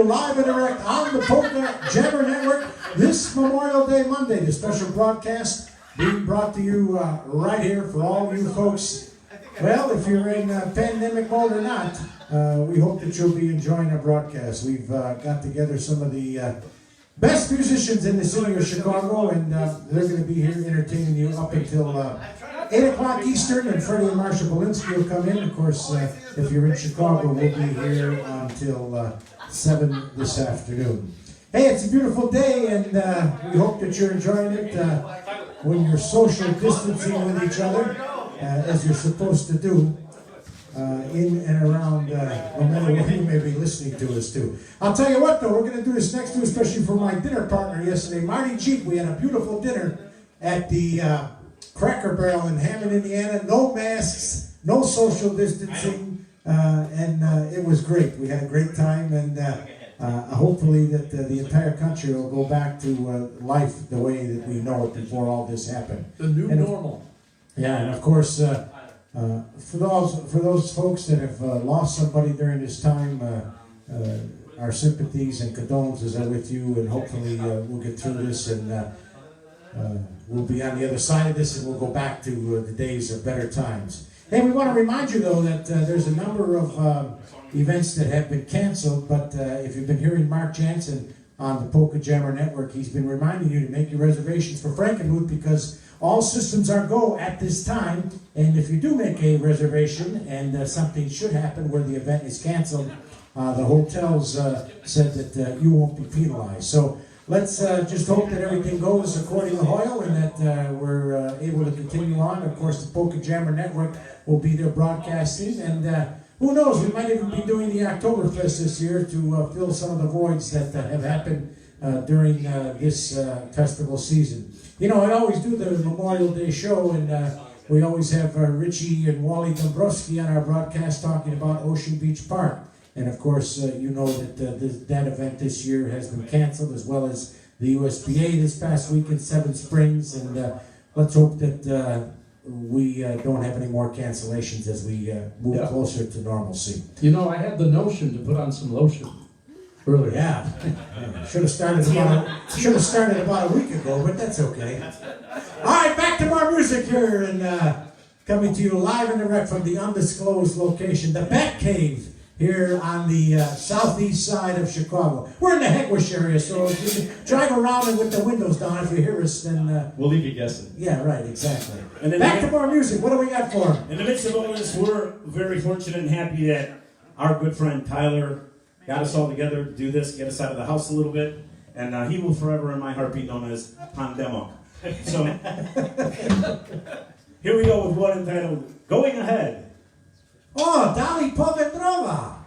Live and direct on the Polka Jammer Network this Memorial Day Monday. The special broadcast being brought to you right here for all you folks. Well, if you're in pandemic mode or not, we hope that you'll be enjoying our broadcast. We've got together some of the best musicians in the city of Chicago, and they're going to be here entertaining you up until 8 o'clock Eastern, and Freddie and Marsha Belinsky will come in. Of course, if you're in Chicago, we'll be here until 7 this afternoon. Hey, it's a beautiful day, and we hope that you're enjoying it when you're social distancing with each other, as you're supposed to do, in and around, no matter where you may be listening to us to. I'll tell you what, though, we're going to do this next too, especially for my dinner partner yesterday, Marty Jeep. We had a beautiful dinner at the Cracker Barrel in Hammond, Indiana. No masks, no social distancing, and it was great. We had a great time, and hopefully that the entire country will go back to life the way that we know it before all this happened. The new normal. Yeah, and of course, for those folks that have lost somebody during this time, our sympathies and condolences are with you, and hopefully we'll get through this, and we'll be on the other side of this, and we'll go back to the days of better times. Hey, we want to remind you, though, that there's a number of events that have been canceled, but if you've been hearing Mark Jansen on the Polka Jammer Network, he's been reminding you to make your reservations for Frankenmuth, because all systems are go at this time, and if you do make a reservation and something should happen where the event is canceled, the hotels said that you won't be penalized. So let's just hope that everything goes according to Hoyle, and that we're able to continue on. Of course, the Polka Jammer Network will be there broadcasting, and who knows, we might even be doing the Oktoberfest this year to fill some of the voids that have happened during this festival season. You know, I always do the Memorial Day show, and we always have Richie and Wally Dombrowski on our broadcast talking about Ocean Beach Park. And of course, you know that that event this year has been canceled, as well as the USBA this past week in Seven Springs. And let's hope that we don't have any more cancellations as we move closer to normalcy. You know, I had the notion to put on some lotion. Early, yeah. Should have started about a week ago, but that's okay. All right, back to more music here, and coming to you live and direct from the undisclosed location, the Bat Cave, here on the southeast side of Chicago. We're in the Heckwish area, so if you drive around and with the windows down, if you hear us, then... we'll leave you guessing. Yeah, right, exactly. And then back to more music. What do we got for them? In the midst of all this, we're very fortunate and happy that our good friend Tyler got us all together to do this, get us out of the house a little bit, and he will forever in my heart be known as Pandemic. So, here we go with one entitled Going Ahead. Oh, Dali Povendrova.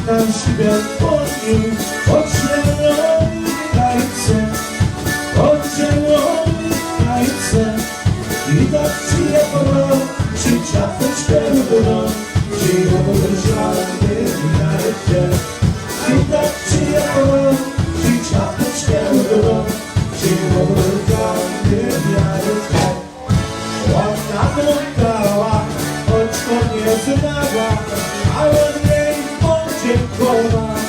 Na światłości oczerwoni tajce, i tak ci je porą, ci czapeczkę ubrą, ci obejrzany najcie. I tak ci je porą, ci czapeczkę ubrą, ci obejrzany najcie. Ona plątała, oczko nie znała, ale jej podziękował,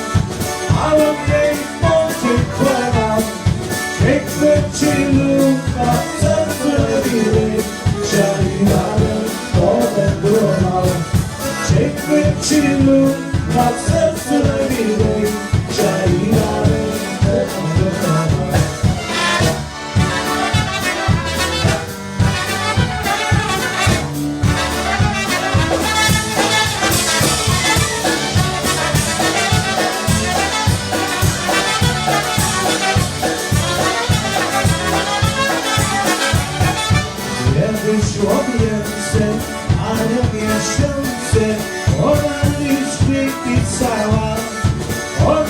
Ekmek ci luka, serce miły, żaliłem powędrował. Ekmek ci luka, serce miły, żaliłem powędrował. Człowiece, ale miesiące, ona liczby pisała, tak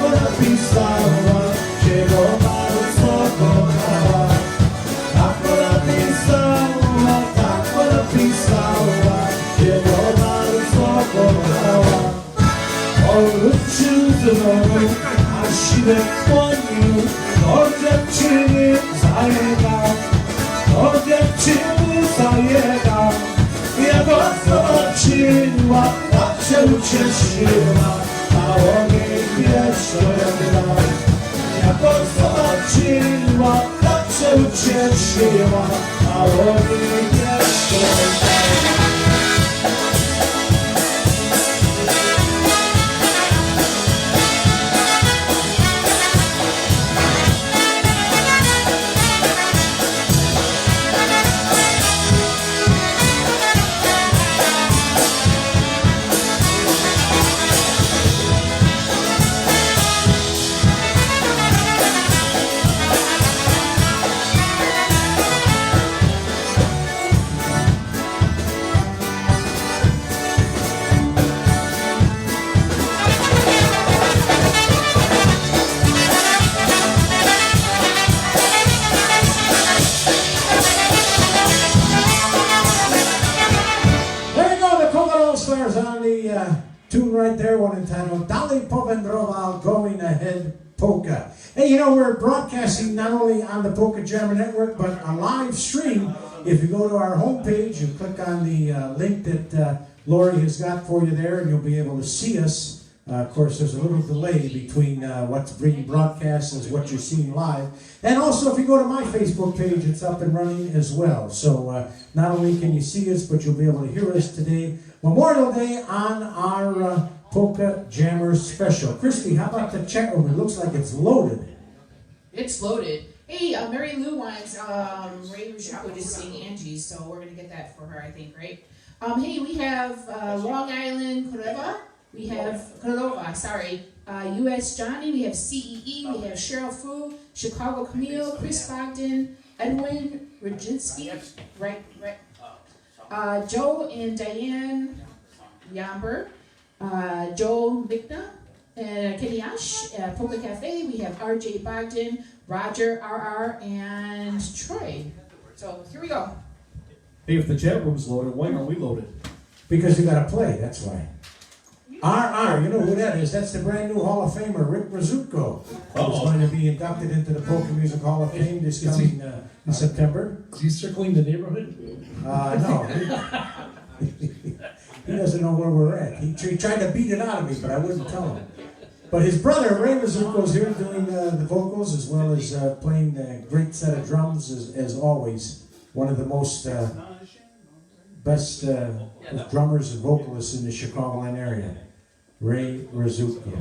ona pisała, że go bardzo kochała. Tak ona pisała, że go bardzo kochała. Wrócił znowu, a siłę kłonił, do dziewczyny zajechał. Jak go zobaczyła, tak się ucieszyła, mało jej jeszcze dał. Jak go zobaczyła, tak się ucieszyła, mało jej jeszcze dał. Tune right there, one entitled Dali Povendrova, Going Ahead Polka. Hey, you know, we're broadcasting not only on the Polka Jammer Network, but a live stream. If you go to our homepage, you click on the link that Lori has got for you there, and you'll be able to see us. Of course, there's a little delay between what's being broadcast and what you're seeing live. And also, if you go to my Facebook page, it's up and running as well. So not only can you see us, but you'll be able to hear us today, Memorial Day, on our Polka Jammer special. Christy, how about the chat room? It looks like it's loaded. It's loaded. Hey, Mary Lou wants Ray Rizzuto to sing Angie, so we're going to get that for her, I think, right? Hey, we have Long Island Krawisz. We have Kralova, U.S. Johnny, we have CEE, we have Cheryl Fu, Chicago Camille, Chris Bogdan, Edwin Rajinski, Joe and Diane Yamber, Joe Mikna, and Kenny Ash, Polka Cafe, we have RJ Bogdan, Roger, RR, and Troy. So here we go. Hey, if the chat room's loaded, why aren't we loaded? Because you gotta play, that's why. RR, you know who that is? That's the brand new Hall of Famer, Ric Brazuca. Who's going to be inducted into the Polka Music Hall of Fame this coming in September. Is he circling the neighborhood? No. He doesn't know where we're at. He tried to beat it out of me, but I wouldn't tell him. But his brother, Ray Rizzuto, is here doing the vocals as well as playing a great set of drums as always. One of the most best drummers and vocalists in the Chicagoland area, Ray Rizzuto.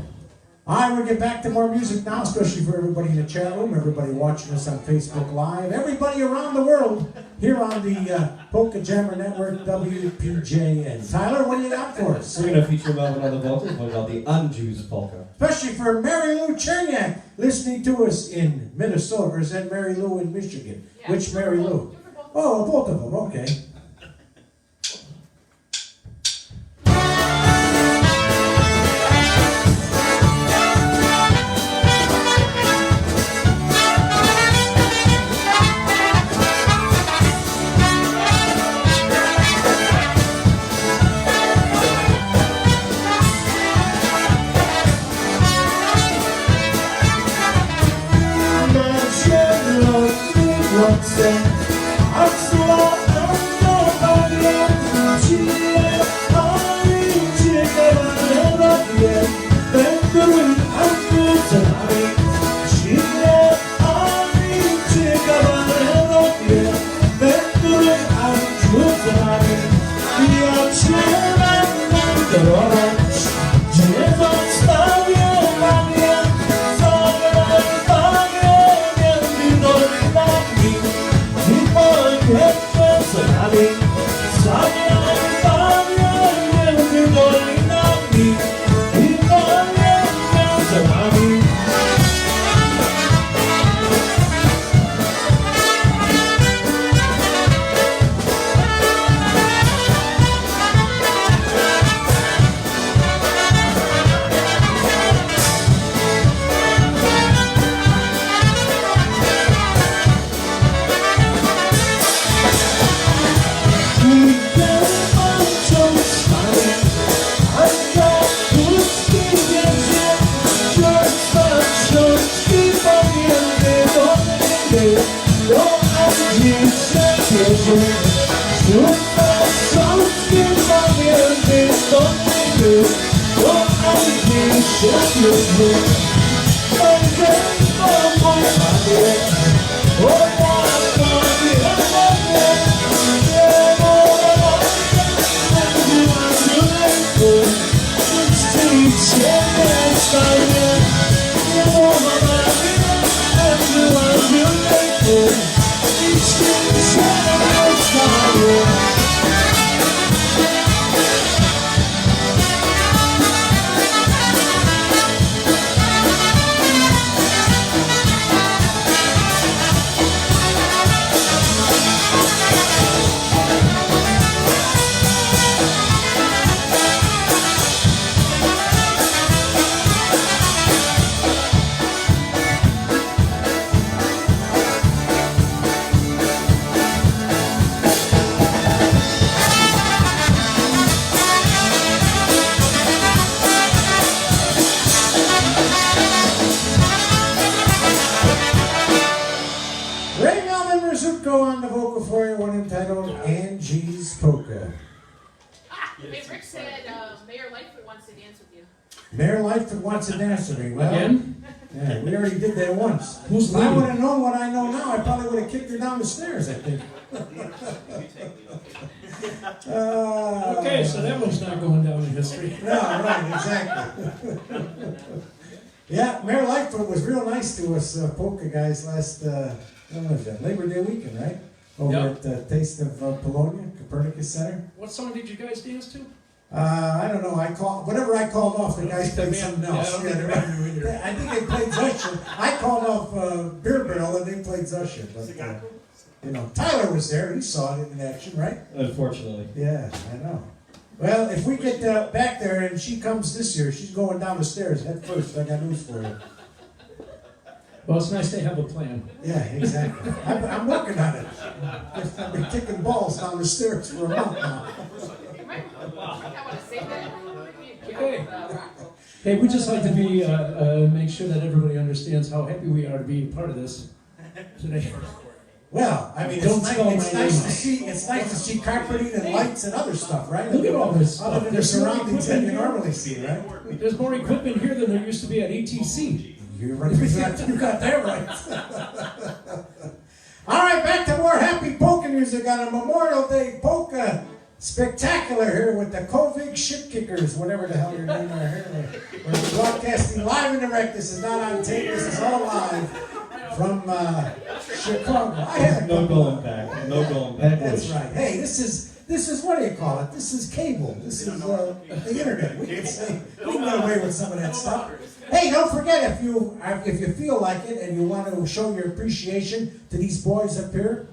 All right, we'll get back to more music now, especially for everybody in the chat room, everybody watching us on Facebook Live, everybody around the world here on the Polka Jammer Network, WPJN. Tyler, what do you got for us? We're going to feature Melvin on the vocals, one called the Unjuiced Polka. Especially for Mary Lou Cherniak, listening to us in Minnesota, or is that Mary Lou in Michigan? Yeah. Which Mary Lou? Oh, both of them, okay. On the vocal for you, one entitled Angie's Polka. Hey, Rick said Mayor Lightfoot wants to dance with you. Mayor Lightfoot wants to dance with me. Well, Again? Yeah, we already did that once. Who's If I leading? would have known what I know now, I probably would have kicked her down the stairs, I think. Okay, so that one's not going down in history. No, right, exactly. Yeah, Mayor Lightfoot was real nice to us polka guys last, when was that? Labor Day weekend, right? Over Yep. at Taste of Polonia, Copernicus Center. What song did you guys dance to? I don't know. Whatever I called off, the guys played something else. I think they played Zusha. I called off Beer Barrel and they played Zusha. But, Tyler was there. He saw it in action, right? Unfortunately. Yeah, I know. Well, if we get back there and she comes this year, she's going down the stairs head first. I got news for you. Well, it's nice to have a plan. Yeah, exactly. I'm working on it. I've been kicking balls down the stairs for a month now. Okay. Hey, we just like to be make sure that everybody understands how happy we are to be a part of this today. Well, I mean, Don't it's spell nice my name to see. It's nice to see carpeting and lights and other stuff, right? Look at all this Other stuff. than the surroundings that you normally see, right? There's more equipment here than there used to be at ATC. You got that right. All right, back to more happy polka music on a Memorial Day polka spectacular here with the Covid shit kickers, whatever the hell your name are here. We're broadcasting live and direct. This is not on tape. This is all live from Chicago. I had No going back. No going back. That's right. Hey, this is what do you call it? This is cable. This is the internet. We can get away with some of that stuff. Hey, don't forget if you feel like it and you want to show your appreciation to these boys up here,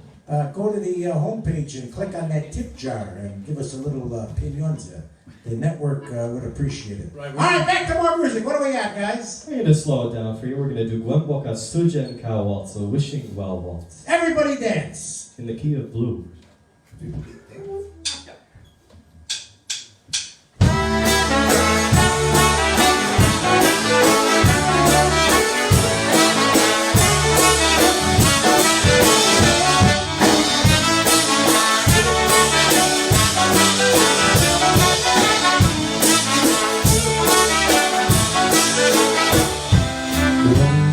go to the homepage and click on that tip jar and give us a little pinionza. The network would appreciate it. Right, all right, back to more music. What do we got, guys? We're going to slow it down for you. We're going to do Głęboka Studzienka Waltz, so Wishing Well Waltz. Everybody dance. In the key of blue.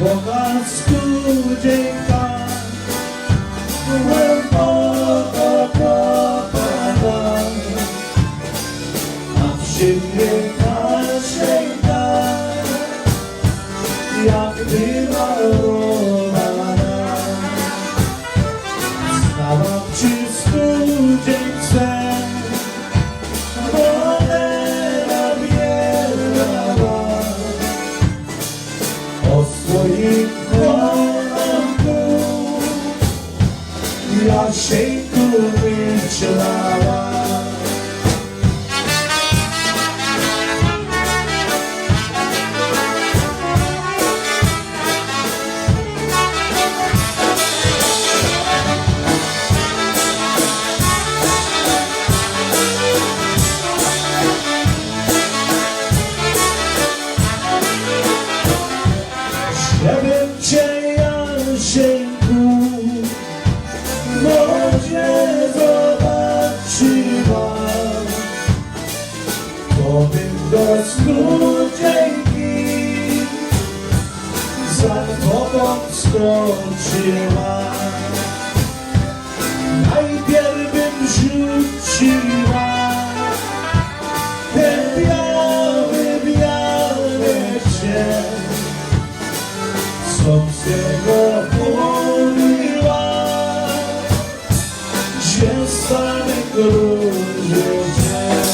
Głęboka studzienka, głęboko popada, a w ziemię sięga, jak wymarowana. Stałam przy studzience, wodę nabierała. O swoim kolanku Jasieńku myślała. Żebym cię, Jasieńku, w wodzie zobaczyła, to bym do studzienki za tobą skoczyła. Najpierw bym rzuciła ten biały cień, co z tego mówiła, że stary króży dzień.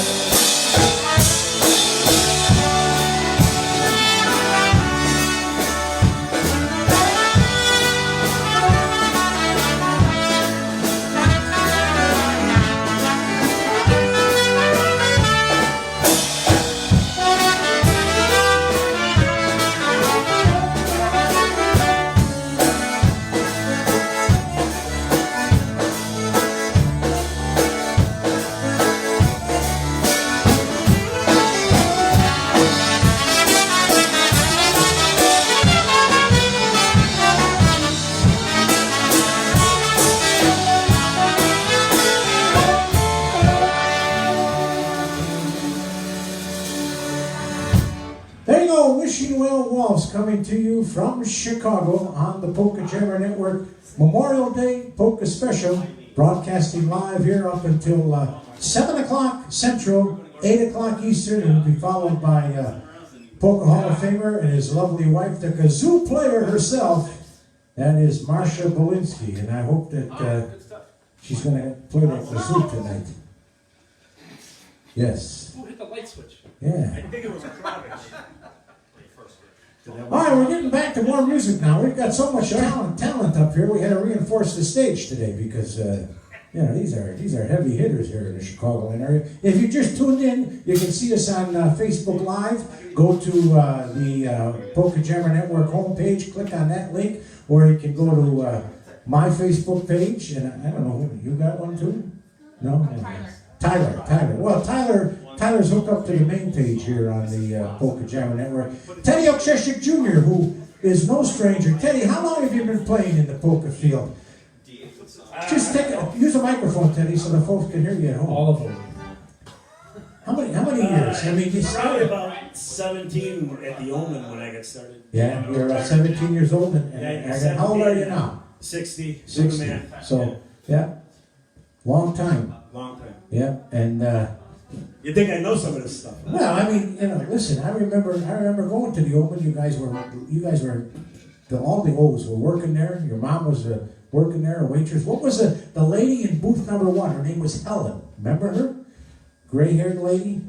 There you go, Wishing Well Waltz coming to you from Chicago on the Polka Jammer Network Memorial Day Polka Special, broadcasting live here up until 7 o'clock Central, 8 o'clock Eastern, and will be followed by Polka Hall of Famer and his lovely wife, the kazoo player herself, that is Marcia Bolinski, and I hope that she's going to play the kazoo tonight. Yes. Who hit the light switch? Yeah. I think it was a Krawisz. All right, we're getting back to more music now. We've got so much talent up here. We had to reinforce the stage today because You know, these are heavy hitters here in the Chicagoland area. If you just tuned in, you can see us on Facebook Live. Go to the Polka Jammer Network homepage, click on that link, or you can go to my Facebook page. And I don't know, you got one too? No? Tyler. Well, Tyler's hooked up to the main page here on the Polka Jammer Network. Teddy Oksheshik Jr., who is no stranger. Teddy, how long have you been playing in the polka field? Just use a microphone, Teddy, so the folks can hear you at home. All of them. How many years? I mean, you Probably started. about 17 at the Omen when I got started. Yeah, you're 17 years old, and Yeah, how old are you now? 60. 60. So, yeah, long time. Long time. Yeah, and You think I know some of this stuff? well, I mean, you know, listen, I remember going to the Open. You guys were all the O's were working there. Your mom was working there, a waitress. What was the lady in booth number 1? Her name was Helen. Remember her? Gray-haired lady.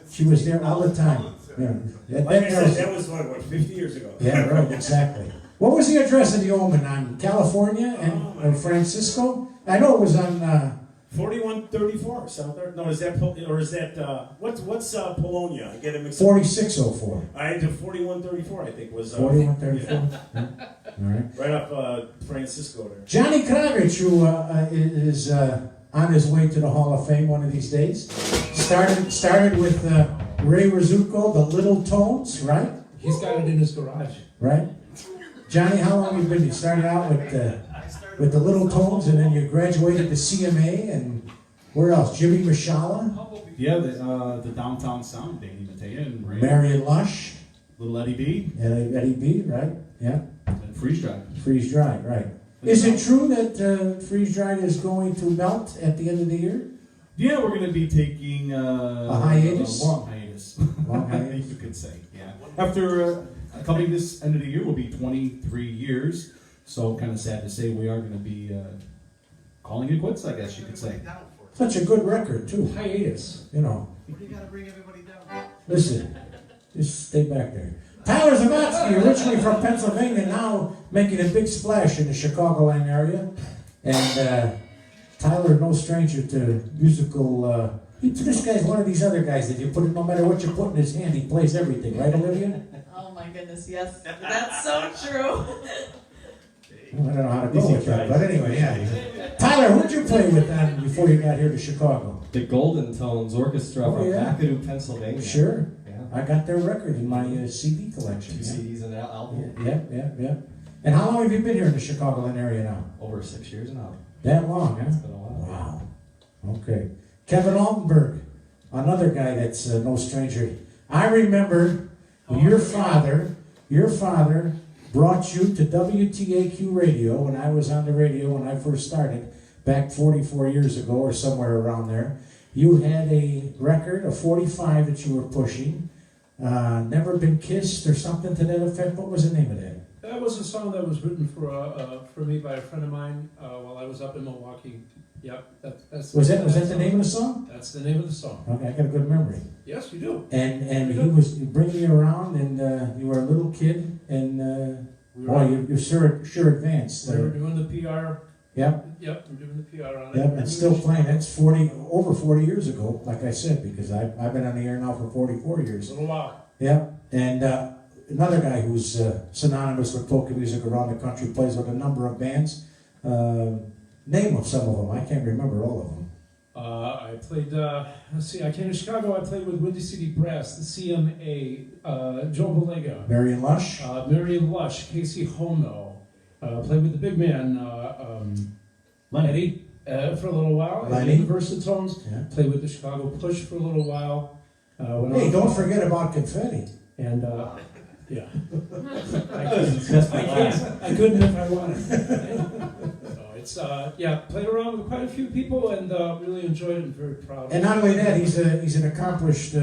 She was there all the time. Yeah. Like I said, that was what 50 years ago. Yeah, right, exactly. What was the address of the Omen on California and Francisco? I know it was on. 4134 South. No, is that what's Polonia? I get it mixed up. 4604. I did 4134. I think was 4134. Yeah. All right. right off Francisco there. Johnny Krawisz, who is on his way to the Hall of Fame one of these days, started with Ric Brazuca, the Little Tones, right? He's got it in his garage. Right. Johnny, how long have you been? You started out with the Little Tones, and then you graduated to CMA, and where else? Jimmy Mashala, Yeah, the Downtown Sound, Danny Matea and Ray. Marion Lush, Little Eddie B. and Eddie B, right? Yeah. And Freeze Drive. Freeze Dried, right. Is it true that Freeze Dried is going to melt at the end of the year? Yeah, we're going to be taking a hiatus? A long hiatus. Long hiatus? You could say, yeah. After coming this end of the year will be 23 years. So kind of sad to say we are going to be calling it quits, I guess you could say. Such a good record, too. Hiatus. You know. You gotta bring everybody down. Listen, just stay back there. Tyler Zamatsky, originally from Pennsylvania, now making a big splash in the Chicagoland area. And Tyler, no stranger to musical. This guy's one of these other guys that you put it, no matter what you put in his hand, he plays everything, right, Olivia? Oh my goodness, yes. That's so true. Well, I don't know how to go with that, but anyway, yeah. Tyler, who'd you play with then before you got here to Chicago? The Golden Tones Orchestra Oh, from yeah. McAdoo, Pennsylvania. Sure. Yeah. I got their record in my CD collection. 2 Yeah. CDs and an album. Yeah. And how long have you been here in the Chicagoland area now? Over 6 years now. That long, huh? It's been a while. Wow. Okay. Kevin Altenberg, another guy that's no stranger. I remember your father brought you to WTAQ radio when I was on the radio when I first started, back 44 years ago or somewhere around there. You had a record, a 45 that you were pushing, Never Been Kissed or something to that effect. What was the name of that? That was a song that was written for me by a friend of mine while I was up in Milwaukee. Yep, that's. Was that the name of the song? That's the name of the song. Okay, I got a good memory. Yes, you do. And he was bringing you around, and you were a little kid, and you're sure advanced. We were doing the PR. Yep. Yep, we're doing the PR on it. Yep, and still playing. That's over 40 years ago, like I said, because I've been on the air now for 44 years. A little while. Yep, and another guy who's synonymous with polka music around the country, plays with a number of bands. Name of some of them, I can't remember all of them. I played, I came to Chicago, I played with Windy City Brass, the CMA, Joe Belega. Marion Lush? Marion Lush, Casey Hono. Played with the big man, Lenny, for a little while. Lenny. The Versatones. Yeah. Played with the Chicago Push for a little while. Hey, don't forget about Confetti. And, yeah. I couldn't if I wanted. So it's, played around with quite a few people and really enjoyed it and very proud. And not only that, he's an accomplished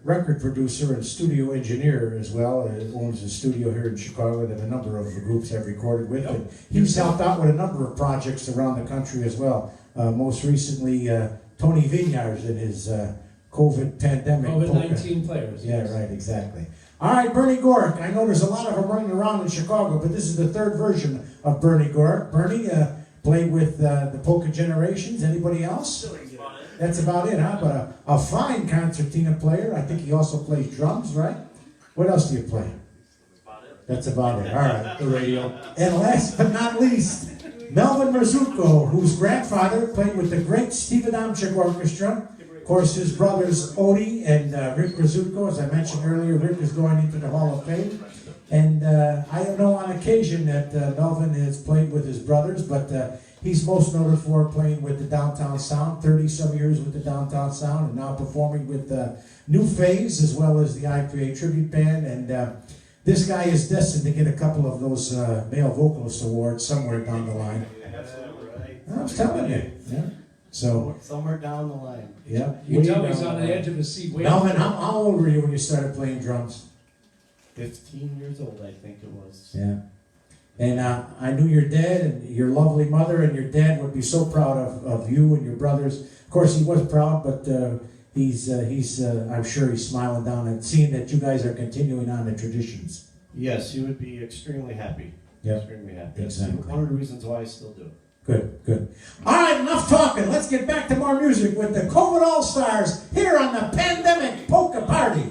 record producer and studio engineer as well. He owns a studio here in Chicago that a number of groups have recorded with. Yep. And he's helped out with a number of projects around the country as well. Most recently, Tony Vineyards in his COVID pandemic. COVID-19 players. Yeah, right, exactly. All right, Bernie Gork. I know there's a lot of them running around in Chicago, but this is the third version of Bernie Gork. Bernie, played with the Polka Generations. Anybody else? That's about it, huh? But a fine concertina player. I think he also plays drums, right? What else do you play? That's about it. All right. The radio. And last but not least, Melvin Rizzuto, whose grandfather played with the great Steve Adamczyk Orchestra. Of course, his brothers Odie and Ric Brazuca, as I mentioned earlier, Ric is going into the Hall of Fame. And I know on occasion that Melvin has played with his brothers, but he's most noted for playing with the Downtown Sound, 30-some years with the Downtown Sound, and now performing with New Phase, as well as the I Create Tribute Band. And this guy is destined to get a couple of those male vocalist awards somewhere down the line. I was telling you. Yeah. So Somewhere down the line. yeah. You tell me he's on the edge of his seat waiting. Melvin, how old were you when you started playing drums? 15 years old, I think it was. Yeah. And I knew your dad and your lovely mother, and your dad would be so proud of you and your brothers. Of course, he was proud, but he's I'm sure he's smiling down and seeing that you guys are continuing on the traditions. Yes, he would be extremely happy. Yeah. Extremely happy. Exactly. That's one of the reasons why I still do it. Good, good. All right, enough talking. Let's get back to more music with the COVID All-Stars here on the Pandemic Polka Party.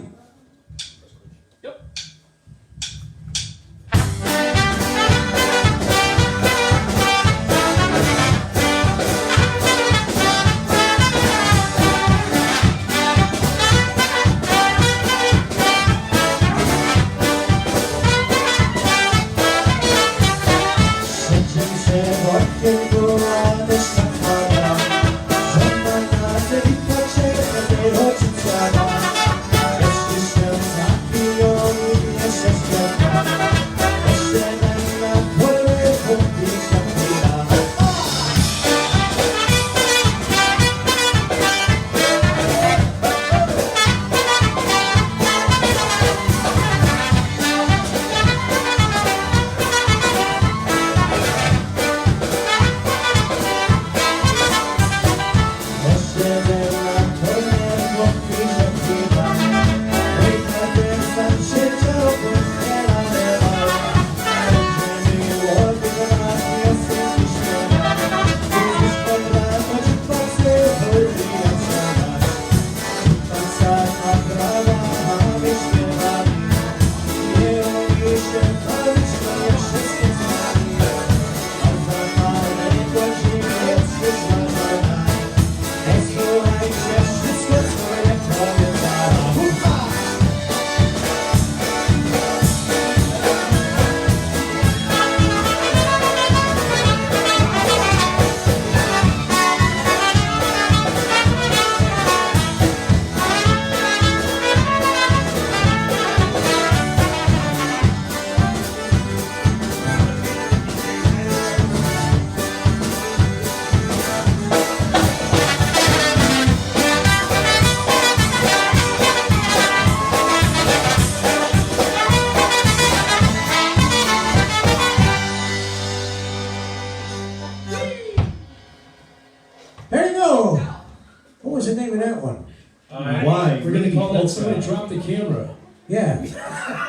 We're going to call that somebody dropped the camera. Yeah,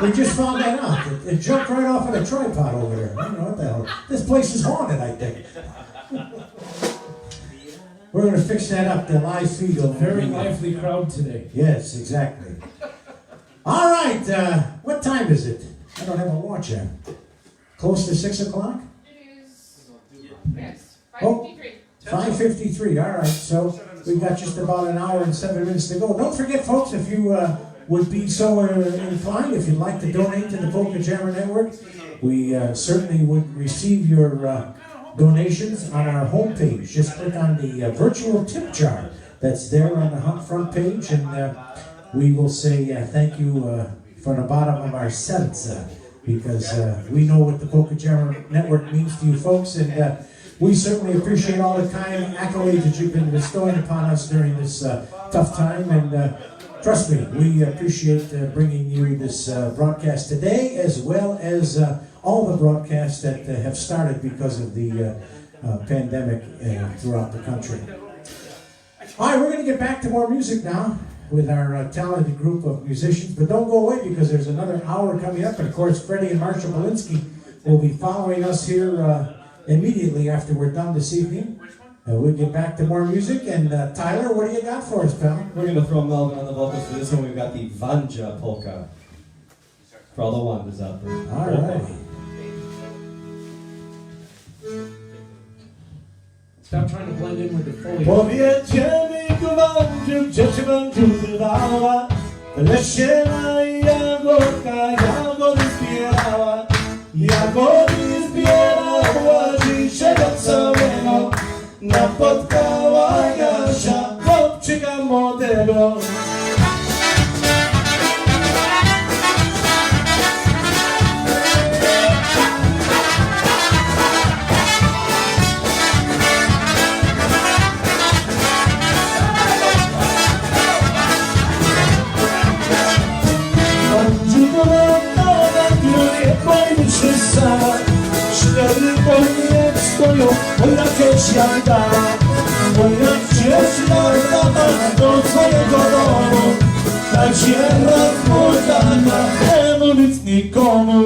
we just found that out. It jumped right off of the tripod over there. I don't know what the hell. This place is haunted, I think. We're going to fix that up, the live feed. Very lively crowd today. Yes, exactly. All right, what time is it? I don't have a watch yet. Close to 6 o'clock? It is, yes, Oh. 5:53. 5:53, all right, so we've got just about an hour and 7 minutes to go. Don't forget, folks, if you would be so inclined, if you'd like to donate to the Polka Jammer Network, we certainly would receive your donations on our homepage. Just click on the virtual tip jar that's there on the front page, and we will say thank you from the bottom of our hearts, because we know what the Polka Jammer Network means to you folks, and we certainly appreciate all the kind accolades that you've been bestowing upon us during this tough time, and trust me, we appreciate bringing you this broadcast today, as well as all the broadcasts that have started because of the pandemic throughout the country. All right, we're going to get back to more music now with our talented group of musicians, but don't go away because there's another hour coming up, and of course Freddie and Marsha Belinsky will be following us here immediately after we're done this evening. We'll get back to more music. And Tyler, what do you got for us, pal? We're going to throw Melvin on the vocals for this one. We've got the Vanja Polka. For all the wonders out there. All right. Stop trying to blend in with the foliage. Powiedzieli gwałcił, gdzie się będzie bywała. Lesiela i jagodka, jagody zbierała. Jagody zbierała dzisiejszego całego. Napotkała Jasia, chłopczyka młodego. Cztery konie stoją, moja ciocia dała. Moja ciocia dała do swojego domu. Tak się rozmodana, temu nic nikomu.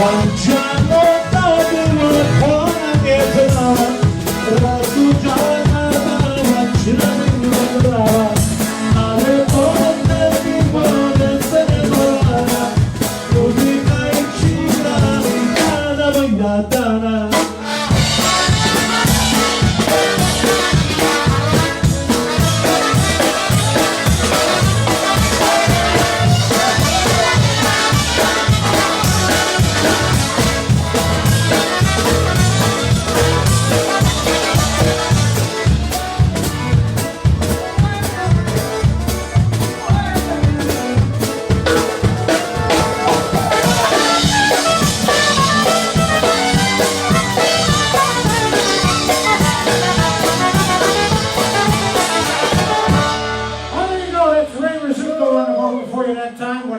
Panciano da było kona nie brała, rozluczana dała, źle brała, ale potem mi wodę cenowała, muzyka i cisza i dana wojna dana.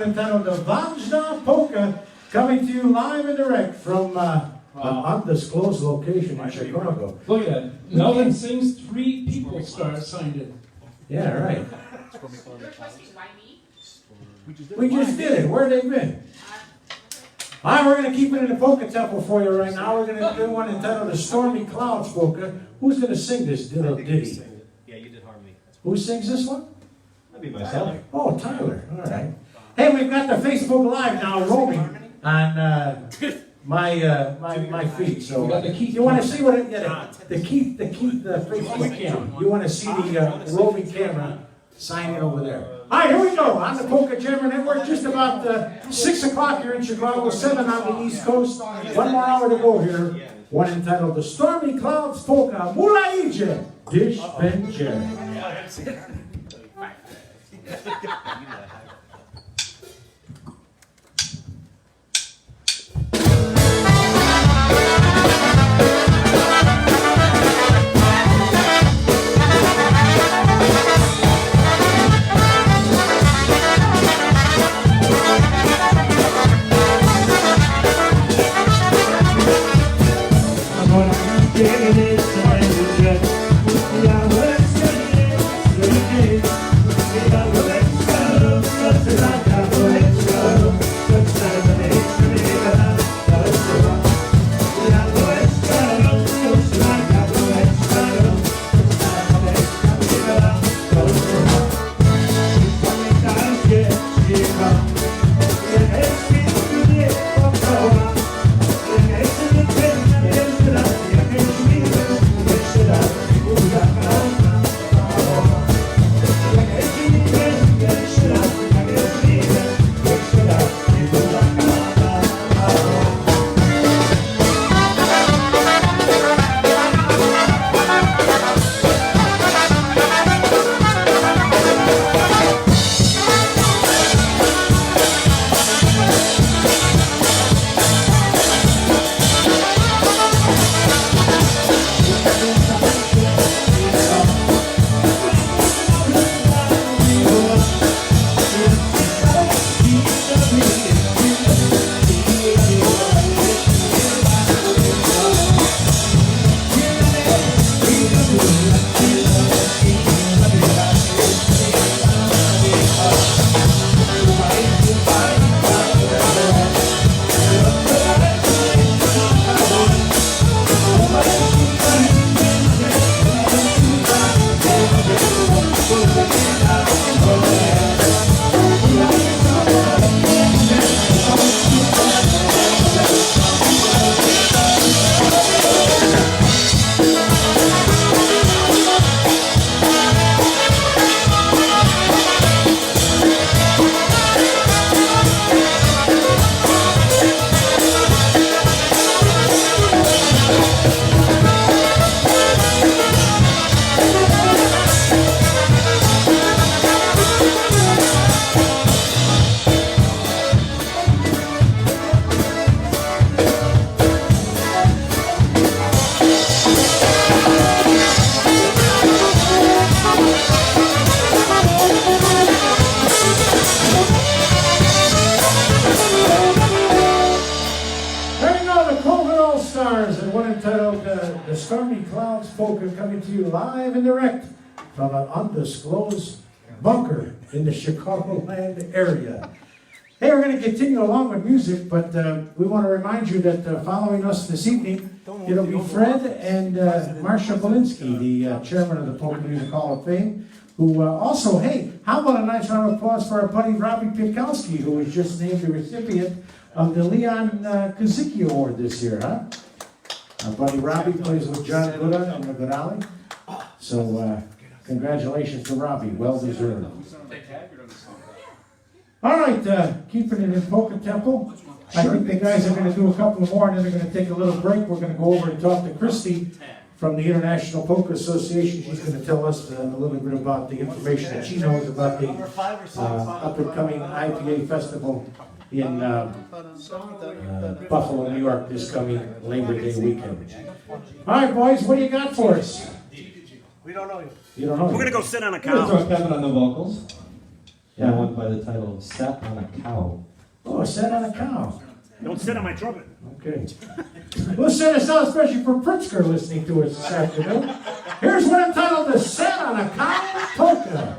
Entitled the Vanja Polka, coming to you live and direct from an undisclosed location in Chicago. Look at that. Melvin sings, 3 people signed it. Yeah, right. Your question is why me? We just did it. Where they been? All right, we're going to keep it in the polka tempo for you right now. We're going to do one entitled the Stormy Clouds Polka. Who's going to sing this little ditty? Yeah, you did harmony. Who sings this one? That'd be myself. Oh, Tyler. All right. Hey, we've got the Facebook Live now roaming on my feed. So you want to see what the Facebook camera. You want to see the roaming camera signing over there. All right, here we go on the Polka Jammer Network. Just about 6 o'clock here in Chicago, 7 on the East Coast. 1 more hour to go here. One entitled "The Stormy Clouds Polka." Mula idzie, Dish będzie. Yeah, polka coming to you live and direct from an undisclosed bunker in the Chicagoland area. Hey, we're going to continue along with music, but we want to remind you that following us this evening, it'll be Fred and Marcia Belinsky, the chairman of the Polka Music Hall of Fame, who also, hey, how about a nice round of applause for our buddy Robbie Pitkowski, who was just named the recipient of the Leon Kazicki Award this year, huh? Our buddy Robbie plays with John Guda and the Godali. So, congratulations to Robbie, well deserved. All right, keeping it in Polka Temple. I think the guys are going to do a couple more, and then they're going to take a little break. We're going to go over and talk to Christy from the International Polka Association. She's going to tell us a little bit about the information that she knows about the up-and-coming IPA festival in Buffalo, New York, this coming Labor Day weekend. All right, boys, what do you got for us? We don't know you. You don't know. We're gonna go sit on a We're gonna cow. throw Kevin on the vocals. Yeah, I went by the title of Sat on a Cow. Oh, sat on a cow. Don't sit on my trumpet. Okay. We'll send us out especially for Pritzker listening to us this afternoon. Here's one entitled The Sat on a Cow Polka.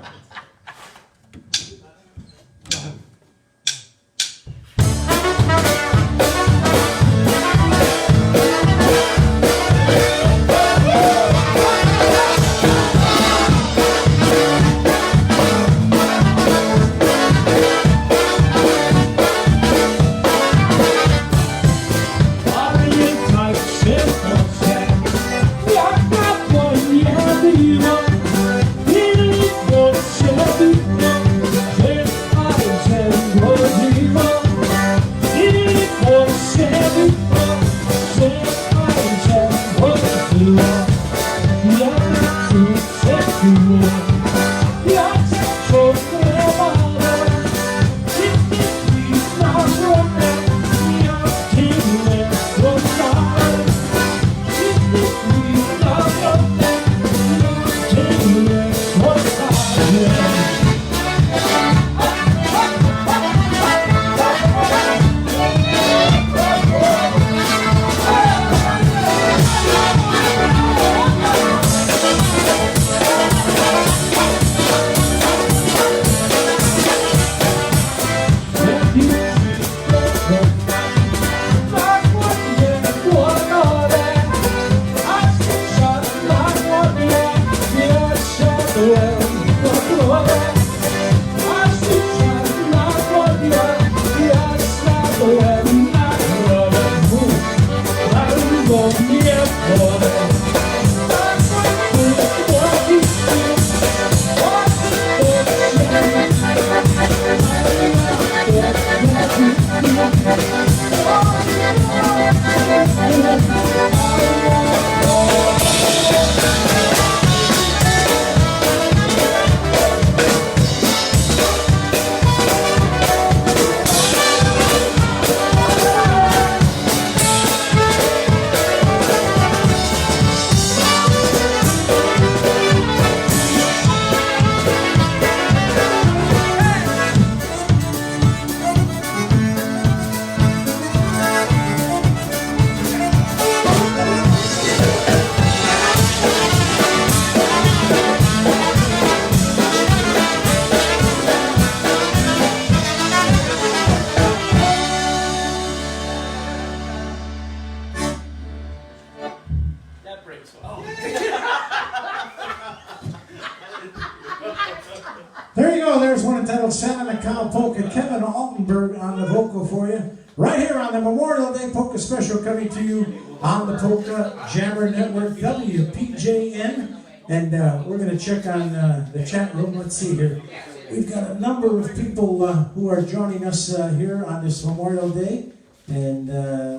There you go. There's one entitled Sat on a Cow Polka. Kevin Altenberg on the vocal for you. Right here on the Memorial Day Polka Special coming to you on the Polka Jammer Network, WPJN. And we're going to check on the chat room. Let's see here. We've got a number of people who are joining us here on this Memorial Day. And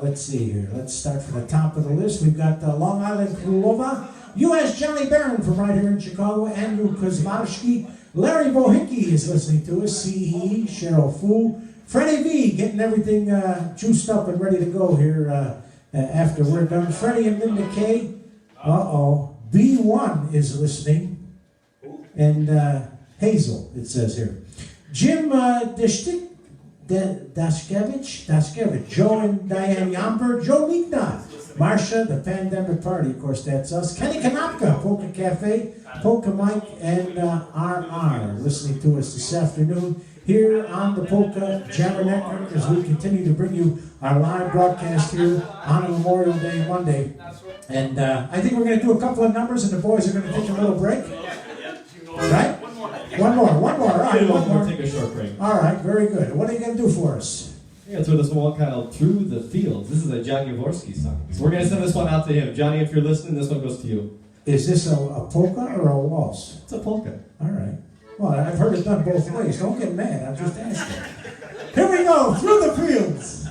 let's see here. Let's start from the top of the list. We've got Long Island Krulova, U.S. Johnny Barron from right here in Chicago, Andrew Kuzmarski, Larry Bohickey is listening to us, CE, Cheryl Fu, Freddie V getting everything juiced up and ready to go here after we're done. Freddie and Linda K. B1 is listening. And Hazel, it says here. Jim Dashkevich, Joe and Diane Yamper, Joe Ligna Marcia, the Pandemic Party, of course, that's us. Kenny Kanopka, Polka Cafe, Polka Mike, and RR listening to us this afternoon here on the Polka Jammer Network as we continue to bring you our live broadcast here on Memorial Day Monday. And I think we're going to do a couple of numbers and the boys are going to take a little break. Right? One more. All right, one more. Take a short break. All right, very good. What are you going to do for us? We're going to throw this one called Through the Fields. This is a John Jaworski song. So we're going to send this one out to him. Johnny, if you're listening, this one goes to you. Is this a polka or a waltz? It's a polka. All right. Well, I've heard it done both ways. Don't get mad. I'm just asking. Here we go. Through the Fields.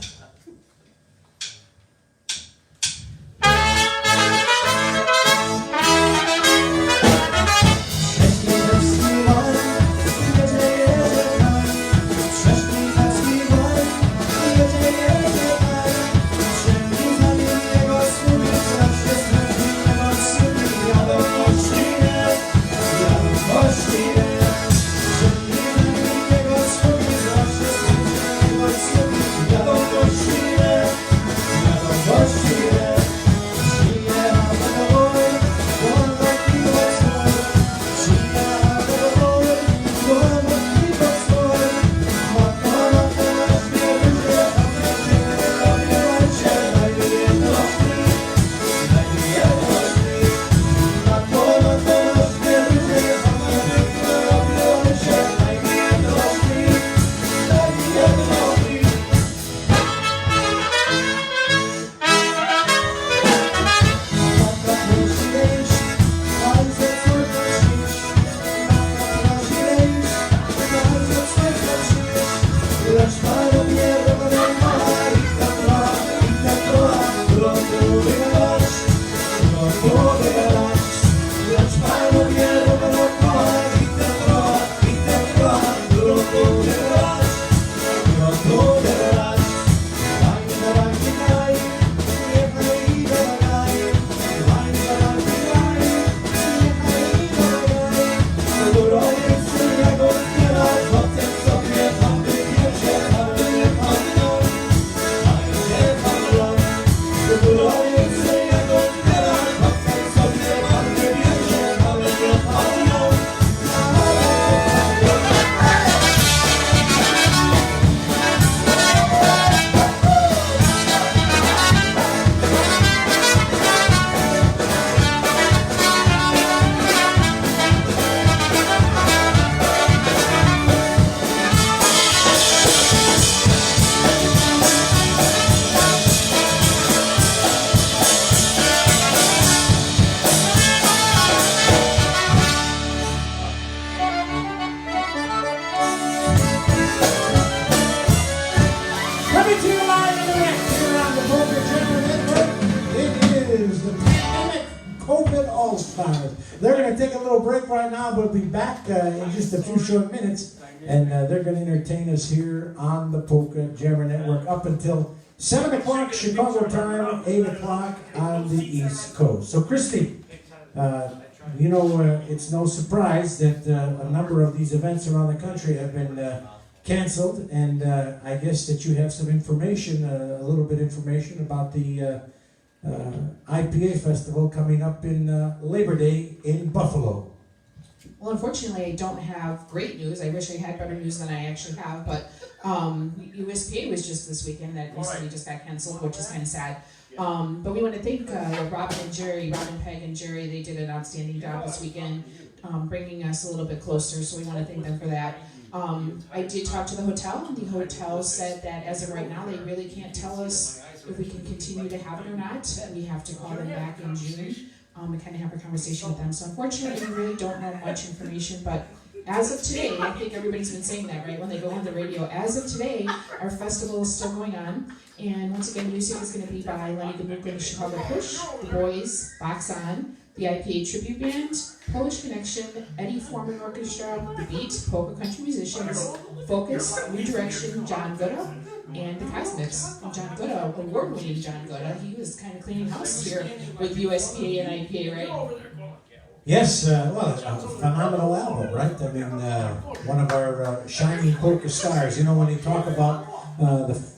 They're going to take a little break right now, but we'll be back in just a few short minutes, and they're going to entertain us here on the Polka Jammer Network up until 7 o'clock Chicago time, 8 o'clock on the East Coast. So, Christy, you know, it's no surprise that a number of these events around the country have been canceled, and I guess that you have some information, a little bit information about the IPA Festival coming up in Labor Day in Buffalo. Well, unfortunately, I don't have great news. I wish I had better news than I actually have, but USPA was just this weekend that recently just got canceled, which is kind of sad. But we want to thank Robin Peg and Jerry. They did an outstanding job this weekend, bringing us a little bit closer, so we want to thank them for that. I did talk to the hotel, and the hotel said that as of right now, they really can't tell us if we can continue to have it or not. We have to call them back in June and kind of have a conversation with them. So unfortunately, we really don't know much information, but as of today, I think everybody's been saying that, right, when they go on the radio. As of today, our festival is still going on. And once again, music is going to be by Lenny Gabuka and the Chicago Push, The Boys, Box On, the IPA Tribute Band, Polish Connection, Eddie Foreman Orchestra, The Beat, Polka Country Musicians, Focus, New Direction, John Gutta, and the Cosmics. And John Gutta, award-winning John Gutta, he was kind of cleaning house here with USPA and IPA, right? Yes, well, it's a phenomenal album, right? I mean, one of our shining polka stars. You know, when you talk about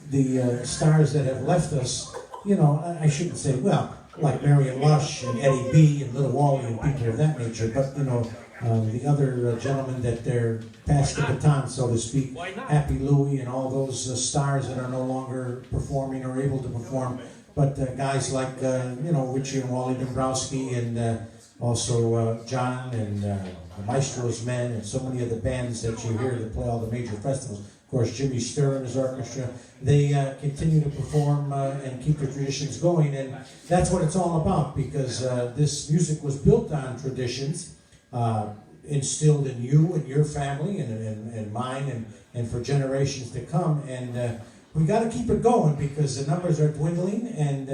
the stars that have left us, you know, I shouldn't say, well, like Marion Lush and Eddie B. and Little Wally and people of that nature, but, you know, the other gentlemen that they're passed the baton, so to speak, Happy Louie and all those stars that are no longer performing or able to perform, but guys like, you know, Richie and Wally Dombrowski and also John and the Maestro's Men and so many of the bands that you hear that play all the major festivals. Of course, Jimmy Sturr and his orchestra, they continue to perform and keep the traditions going, and that's what it's all about, because this music was built on traditions, instilled in you and your family and mine and for generations to come, and we got to keep it going because the numbers are dwindling, and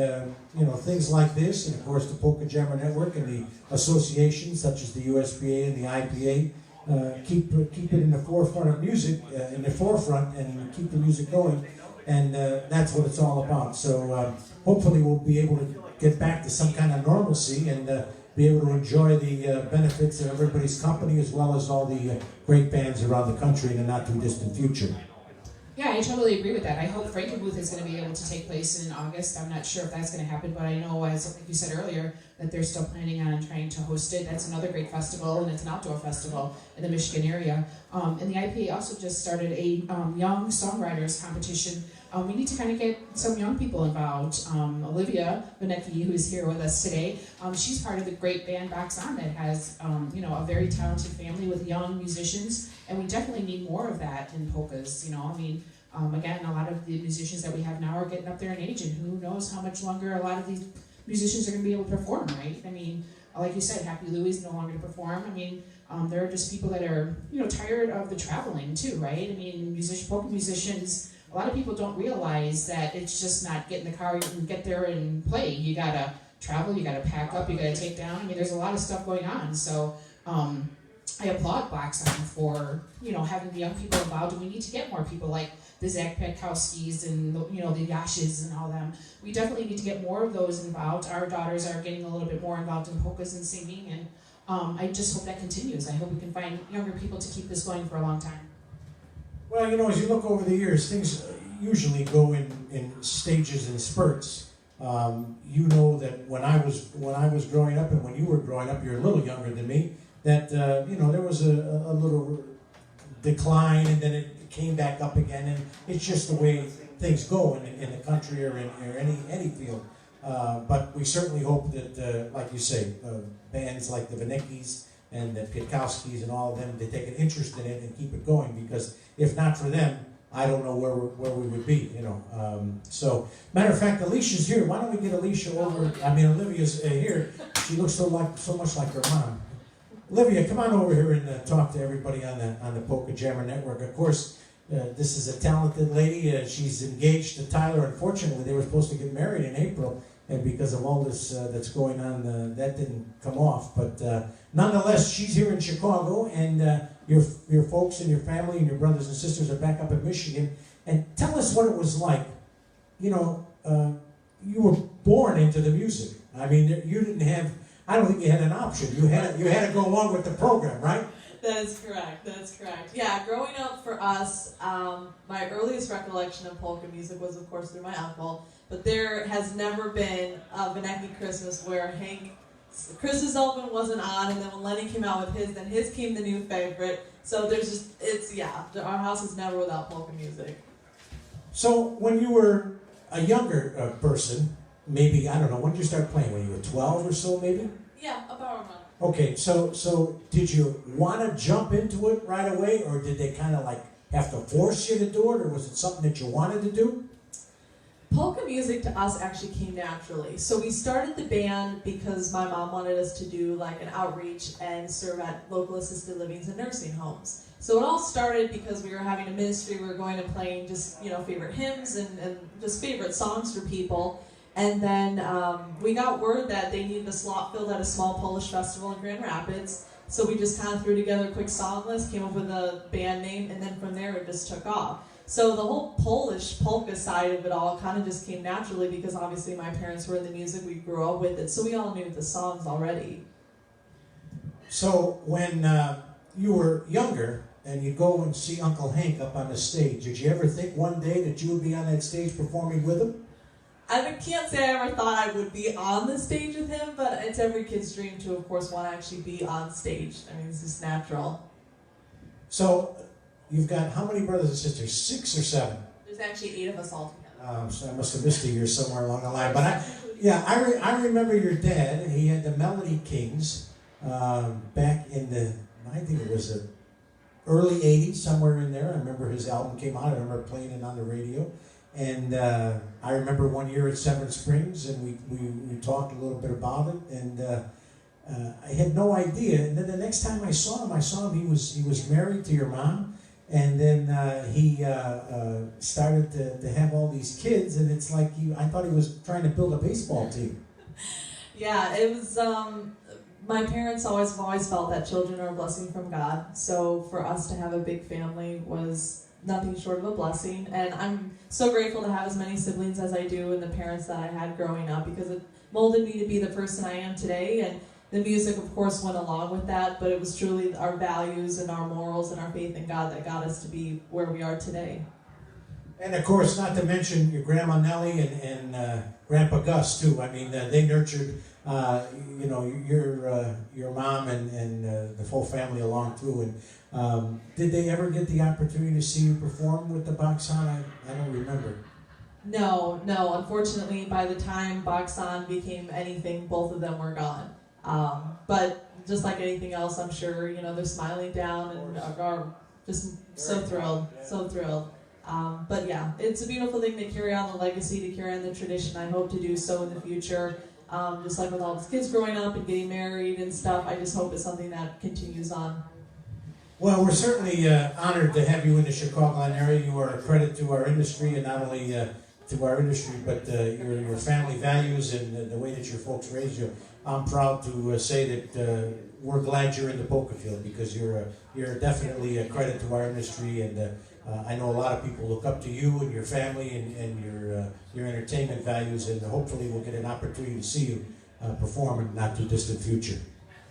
you know, things like this, and of course the Polka Jammer Network and the associations such as the USPA and the IPA keep it in the forefront of music, in the forefront, and keep the music going, and that's what it's all about. So hopefully we'll be able to get back to some kind of normalcy and be able to enjoy the benefits of everybody's company as well as all the great bands around the country in the not too distant future. Yeah, I totally agree with that. I hope Frankie Booth is going to be able to take place in August. I'm not sure if that's going to happen, but I know, as like you said earlier, that they're still planning on trying to host it. That's another great festival, and it's an outdoor festival in the Michigan area. And the IPA also just started a young songwriters competition. We need to kind of get some young people involved. Olivia Vinecki, who is here with us today, she's part of the great band Box On that has, you know, a very talented family with young musicians, and we definitely need more of that in polkas. You know, I mean, again, a lot of the musicians that we have now are getting up there in age, and who knows how much longer a lot of these musicians are going to be able to perform, right? I mean, like you said, Happy Louie is no longer to perform. I mean, there are just people that are, you know, tired of the traveling too, right? I mean, polka musicians, a lot of people don't realize that it's just not get in the car and get there and play. You gotta travel, you gotta pack up, you gotta take down. I mean, there's a lot of stuff going on. So I applaud Box On for, you know, having the young people involved, and we need to get more people like the Zach Petkowskis and, you know, the Yashes and all them. We definitely need to get more of those involved. Our daughters are getting a little bit more involved in polkas and singing, and I just hope that continues. I hope we can find younger people to keep this going for a long time. Well, you know, as you look over the years, things usually go in stages and spurts. You know that when I was growing up and when you were growing up, you're a little younger than me, that, you know, there was a little decline, and then it came back up again, and it's just the way things go in the country or in any field. But we certainly hope that, like you say, bands like the Vineckis and the Pietkowskis and all of them, they take an interest in it and keep it going, because if not for them, I don't know where we would be, you know. So, matter of fact, Alicia's here. Why don't we get Alicia over? I mean, Olivia's here. She looks so much like her mom. Olivia, come on over here and talk to everybody on the Polka Jammer Network. Of course, this is a talented lady. She's engaged to Tyler. Unfortunately, they were supposed to get married in April, and because of all this that's going on, that didn't come off. But nonetheless, she's here in Chicago, and your folks and your family and your brothers and sisters are back up in Michigan. And tell us what it was like. You know, you were born into the music. I mean, you didn't have. I don't think you had an option. You had to go along with the program, right? That is correct. Yeah, growing up for us, my earliest recollection of polka music was, of course, through my uncle. But there has never been a Vinecki Christmas where Christmas album wasn't on, and then when Lenny came out with his, then his came the new favorite. So there's just, our house is never without polka music. So when you were a younger person, maybe, I don't know, when did you start playing? When you were 12 or so, maybe? Yeah, about a month. Okay, so did you want to jump into it right away, or did they kind of like have to force you to do it, or was it something that you wanted to do? Polka music to us actually came naturally. So we started the band because my mom wanted us to do like an outreach and serve at local assisted livings and nursing homes. So it all started because we were having a ministry, we were going and playing just, you know, favorite hymns and just favorite songs for people. And then we got word that they needed a slot filled at a small Polish festival in Grand Rapids. So we just kind of threw together a quick song list, came up with a band name, and then from there it just took off. So the whole Polish polka side of it all kind of just came naturally because obviously my parents were in the music, we grew up with it, so we all knew the songs already. So when you were younger and you go and see Uncle Hank up on the stage, did you ever think one day that you would be on that stage performing with him? I can't say I ever thought I would be on the stage with him, but it's every kid's dream to, of course, want to actually be on stage. I mean, it's just natural. So, you've got how many brothers and sisters? 6 or 7? There's actually 8 of us all together. So I must have missed a year somewhere along the line. But I remember your dad. He had the Melody Kings back in the, I think it was the early 80s, somewhere in there. I remember his album came out. I remember playing it on the radio. And I remember one year at Severn Springs, and we talked a little bit about it. And I had no idea. And then the next time I saw him, he was married to your mom. And then he started to have all these kids, and it's like I thought he was trying to build a baseball team. Yeah, it was, my parents always felt that children are a blessing from God. So for us to have a big family was nothing short of a blessing. And I'm so grateful to have as many siblings as I do and the parents that I had growing up, because it molded me to be the person I am today. And the music, of course, went along with that, but it was truly our values and our morals and our faith in God that got us to be where we are today. And of course, not to mention your Grandma Nellie and Grandpa Gus too. I mean, they nurtured your mom and the whole family along too. And did they ever get the opportunity to see you perform with the Boxon? I don't remember. No. Unfortunately, by the time Boxon became anything, both of them were gone. But just like anything else, I'm sure, they're smiling down and are just so thrilled. But yeah, it's a beautiful thing to carry on the legacy, to carry on the tradition. I hope to do so in the future. Just like with all the kids growing up and getting married and stuff, I just hope it's something that continues on. Well, we're certainly honored to have you in the Chicagoland area. You are a credit to our industry, and not only to our industry, but your family values and the way that your folks raised you. I'm proud to say that we're glad you're in the polka field, because you're definitely a credit to our industry, and I know a lot of people look up to you and your family and your entertainment values, and hopefully we'll get an opportunity to see you perform in the not too distant future.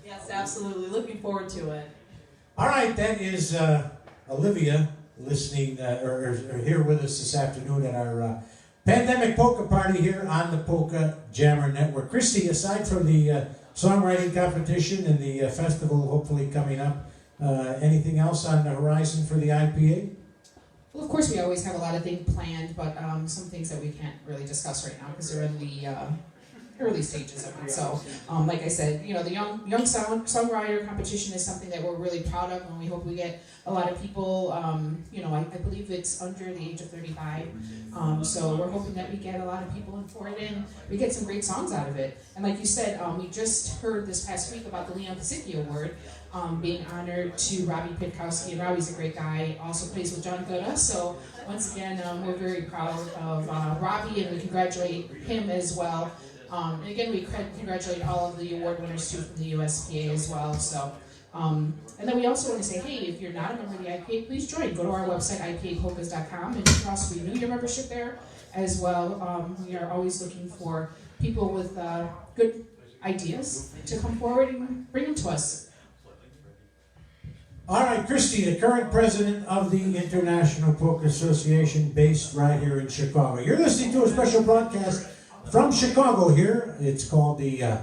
Yes, absolutely. Looking forward to it. All right, that is Olivia listening or here with us this afternoon at our Pandemic Polka Party here on the Polka Jammer Network. Christy, aside from the songwriting competition and the festival hopefully coming up, anything else on the horizon for the IPA? Well, of course, we always have a lot of things planned, but some things that we can't really discuss right now because they're in the early stages of it. So, like I said, the young songwriter competition is something that we're really proud of, and we hope we get a lot of people. I believe it's under the age of 35. So we're hoping that we get a lot of people in for it, and we get some great songs out of it. And like you said, we just heard this past week about the Leon Pasicki Award being honored to Robbie Pitkowski, and Robbie's a great guy, also plays with John Gutta. So once again, we're very proud of Robbie, and we congratulate him as well. And again, we congratulate all of the award winners too from the USPA as well. So, and then we also want to say, hey, if you're not a member of the IPA, please join. Go to our website, ipapolkas.com, and you can also renew your membership there as well. We are always looking for people with good ideas to come forward and bring them to us. All right, Christy, the current president of the International Polka Association, based right here in Chicago. You're listening to a special broadcast from Chicago here. It's called the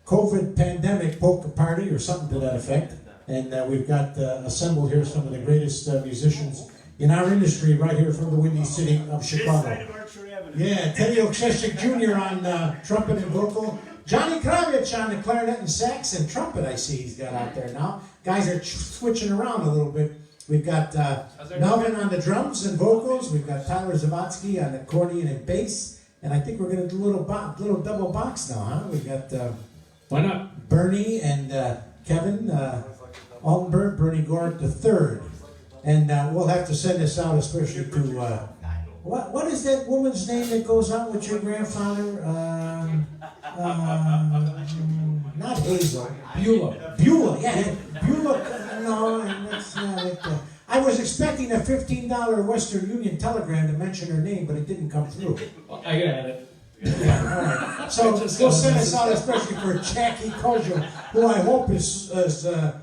COVID Pandemic Polka Party, or something to that effect. And we've got assembled here some of the greatest musicians in our industry right here from the Windy City of Chicago. Yeah, Teddy Okrzeszczyk Jr. on trumpet and vocal. Johnny Krawisz on the clarinet and sax and trumpet, I see he's got out there now. Guys are switching around a little bit. We've got Melvin on the drums and vocals. We've got Tyler Zavatsky on the accordion and bass. And I think we're going to do a little double box now, huh? We've got Why not? Bernie and Kevin Altenberg, Bernie Gort III. And we'll have to send this out especially to... What is that woman's name that goes out with your grandfather? Not Hazel. Beulah, yeah. Beulah, no, that's not it. I was expecting a $15 Western Union telegram to mention her name, but it didn't come through. Well, I got it. Yeah, all right. So we'll send this out especially for Jackie Kojo, who I hope is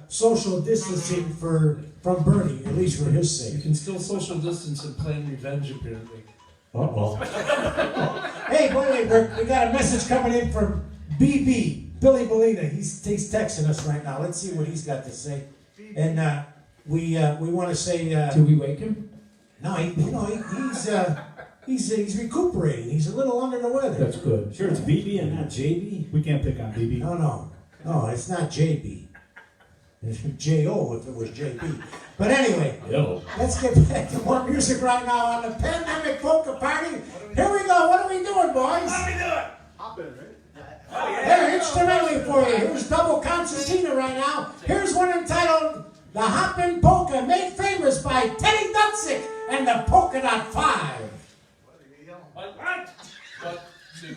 social distancing from Bernie, at least for his You sake. can still social distance and plan revenge, apparently. Uh-oh. Hey, wait, we got a message coming in from BB, Billy Belina. He's texting us right now. Let's see what he's got to say. And we want to say... Did we wake him? No, he's recuperating. He's a little under the weather. That's good. Sure, it's BB and not JB. We can't pick on BB. No, it's not JB. It's J.O. if it was JB. But anyway, let's get back to more music right now on the Pandemic Polka Party. Here we go. What are we doing, boys? How we doing? Hopping, right? Oh, yeah. They're instrumentally for you. Here's double concertina right now. Here's one entitled The Hoppin' Polka, made famous by Teddy Dutzik and the Polka Dot Five. What? 1, 2.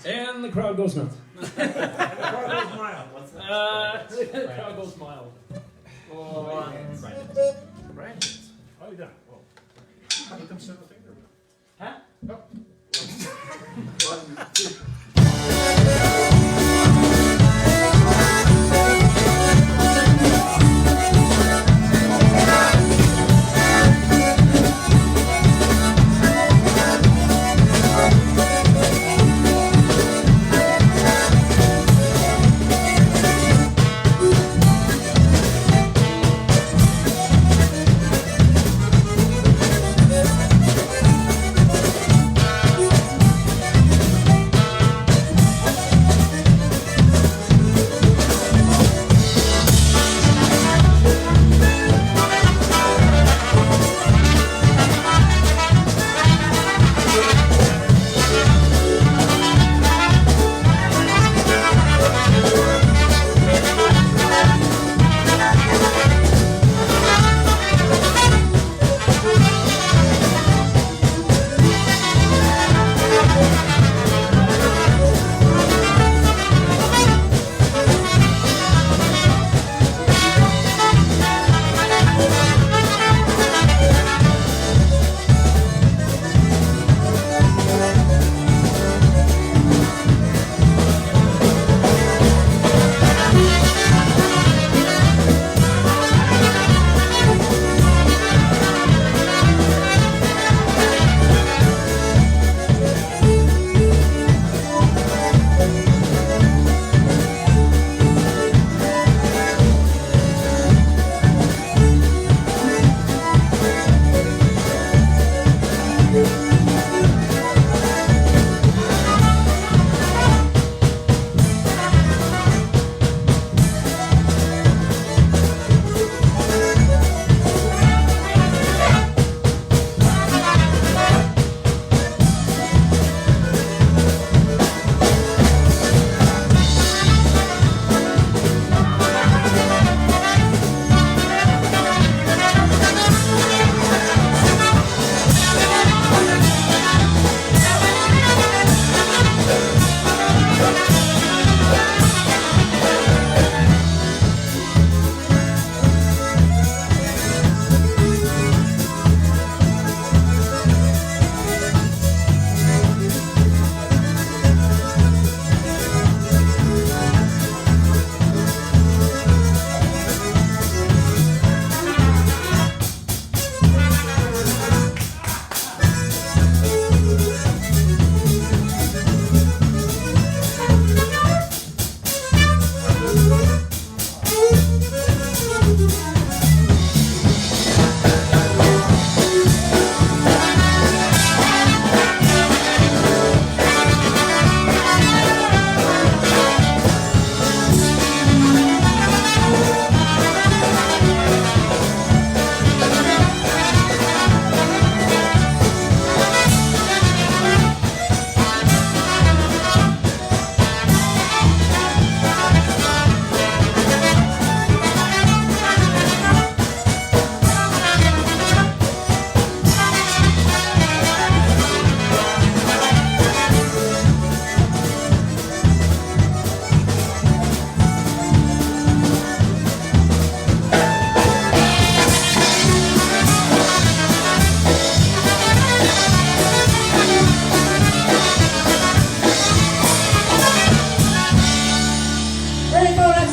And the crowd goes nuts. The crowd goes mild. What's that? The crowd goes mild. Brandons. Oh, you done? Whoa. How do you come send the finger? Huh? Oh.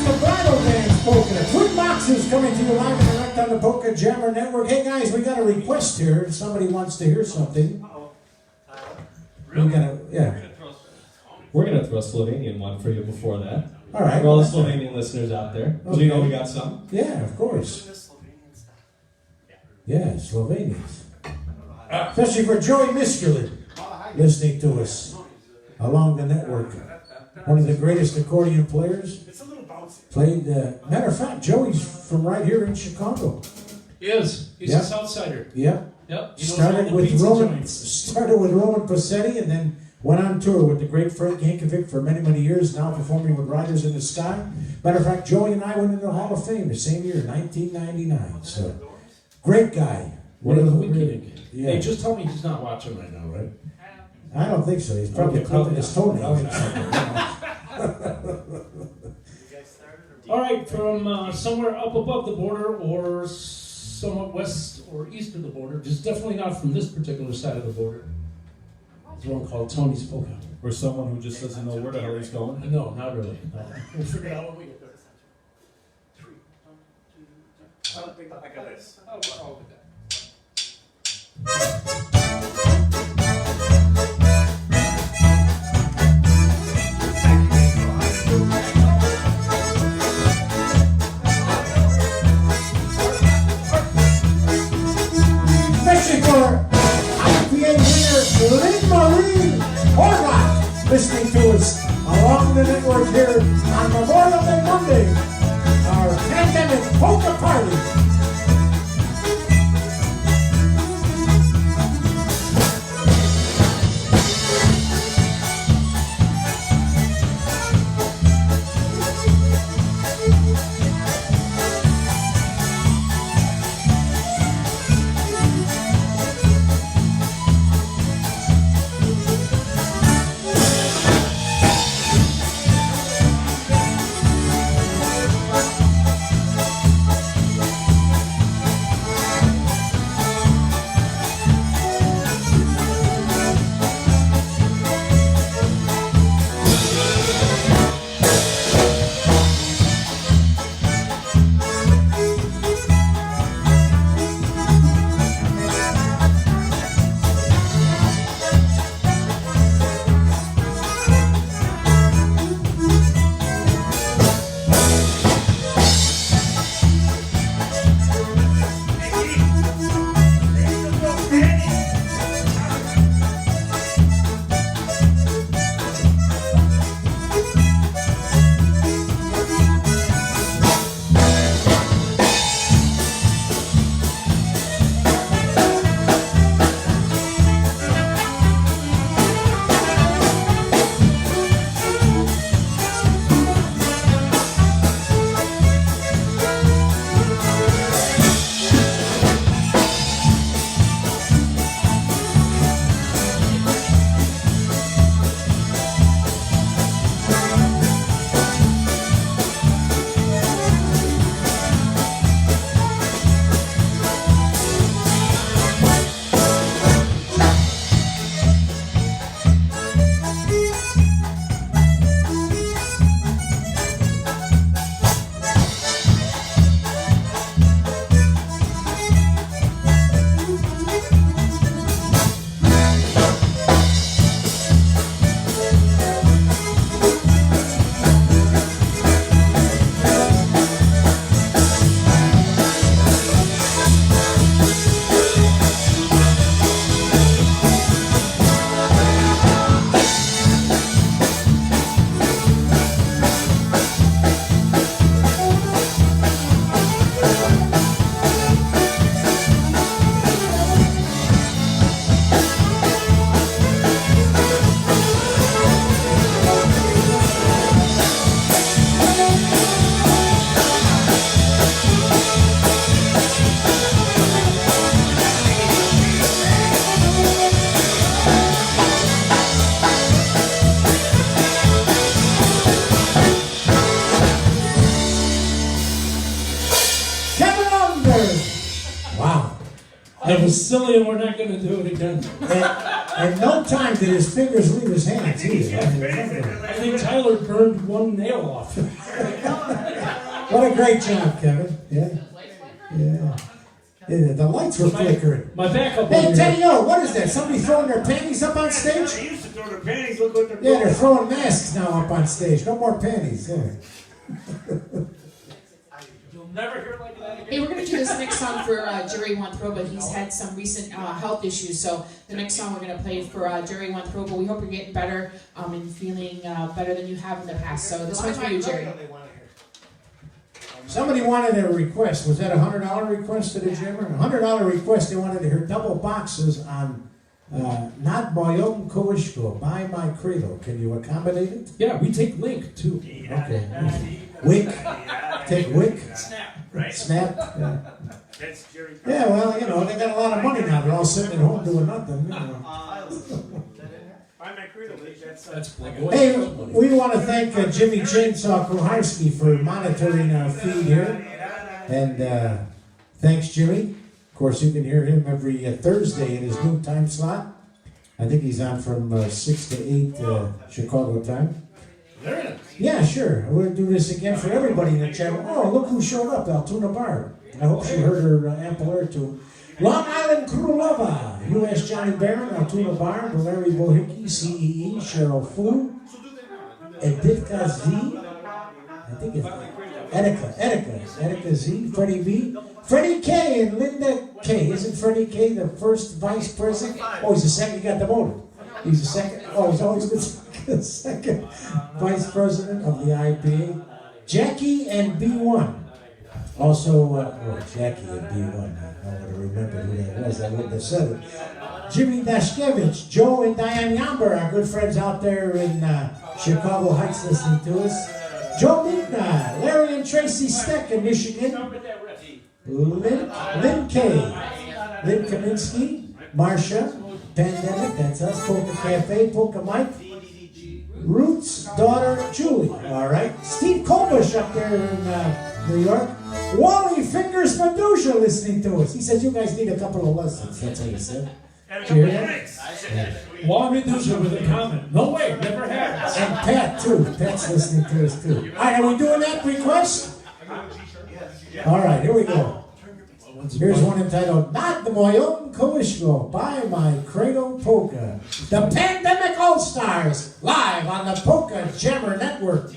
the Bridal Dance Polka. Twin Boxes coming to you live and direct on the Polka Jammer Network. Hey guys, we got a request here. Somebody wants to hear something. We're gonna, yeah. We're going to throw a Slovenian one for you before that. All right. For all the Slovenian listeners out there. Because we know we got some. Yeah, of course. Yeah, Slovenians. Especially for Joey Miskulin listening to us along the network. One of the greatest accordion players. It's a little bouncy. Played, matter of fact, Joey's from right here in Chicago. He is. He's Yep. a Southsider. Yep. Yep. He knows all Started the with pizza Roman. joints. Started with Roman Posetti, and then went on tour with the great Frank Yankovic for many, many years. Now performing with Riders in the Sky. Matter of fact, Joey and I went into the Hall of Fame the same year, 1999. So, great guy. What are the Really- weekend? Yeah. Hey, just tell me he's not watching right now, right? I don't think so. He's probably Okay, clipping probably his not. toenails. All right, from somewhere up above the border or somewhat west or east of the border, just definitely not from this particular side of the border. There's one called Tony's Polka. Or someone who just doesn't know where the hell he's going. No, not really. No. We'll figure it out when we get there. I got this. Oh, we're all with that. Especially for IPA winner Lynn Marie Horvath listening to us along the network here on Memorial Day Monday, our pandemic polka party. That was silly, and we're not going to do it again. And no time did his fingers leave his hands either. I think Tyler burned one nail off. What a great job, Kevin. Yeah. Yeah. Yeah, the lights were flickering. My backup. Hey, over here. Teddy O, what is that? Somebody throwing their panties up on stage? They used to throw their panties. Look what they're Yeah, doing. they're throwing masks now up on stage. No more panties. Yeah. You'll never hear like that again. Hey, we're gonna do this next song for Jerry Wanthroba. He's had some recent health issues, so the next song we're gonna play for Jerry Wanthroba. We hope you're getting better and feeling better than you have in the past. So this one's for you, Jerry. Somebody wanted a request. Was that a $100 request to the Jammer? $100 request. They wanted to hear double boxes on Not Moyom Koishko, By My Cradle. Can you accommodate it? Yeah, we take Link too. Okay. Wick. Take Wick. Snap. Right? Snap. Yeah. That's Jerry. Yeah, well, you know, they got a lot of money now. They're all sitting at home doing nothing. You know. By my cradle, That's like Hey, we want to thank Jimmy Chainsaw Kuharski for monitoring our feed here. And thanks, Jimmy. Of course, you can hear him every Thursday in his noon time slot. I think he's on from 6 to 8 Chicago time. There it is. Yeah, sure. We'll do this again for everybody in the channel. Oh, look who showed up, Altoona Bar. I hope she heard her ample air tune. Long Island Krulova, U.S. Johnny Barron, Altoona Bar, Larry Bohicki, CEE, Cheryl Fu, Edithka Z, I think it's Edika Z, Freddie B, Freddie K, and Linda K. Isn't Freddie K the first vice president? Oh, he's the second. He got demoted. He's the second. Oh, he's always the second vice president of the IPA. Jackie and B1. Also, Jackie and B1. I would have remembered who that was. I wouldn't have said it. Jimmy Dashkevich, Joe and Diane Yamber, our good friends out there in Chicago Heights listening to us. Joe Migna, Larry and Tracy Steck in Michigan. Lynn K, Lynn Kaminsky, Marcia, Pandemic, that's us, Polka Cafe, Polka Mike, Ruth's daughter, Julie, all right. Steve Kolbush up there in New York. Wally Fingers Medusa listening to us. He says, you guys need a couple of lessons. That's what he said. Did you hear that? Wall Medusa with a comment. No way, never have. And Pat, too. Pat's listening to us, too. All right, are we doing that request? All right, here we go. Here's one entitled, Not the Moyom Koishko, By My Cradle Polka. The Pandemic All-Stars, live on the Polka Jammer Network.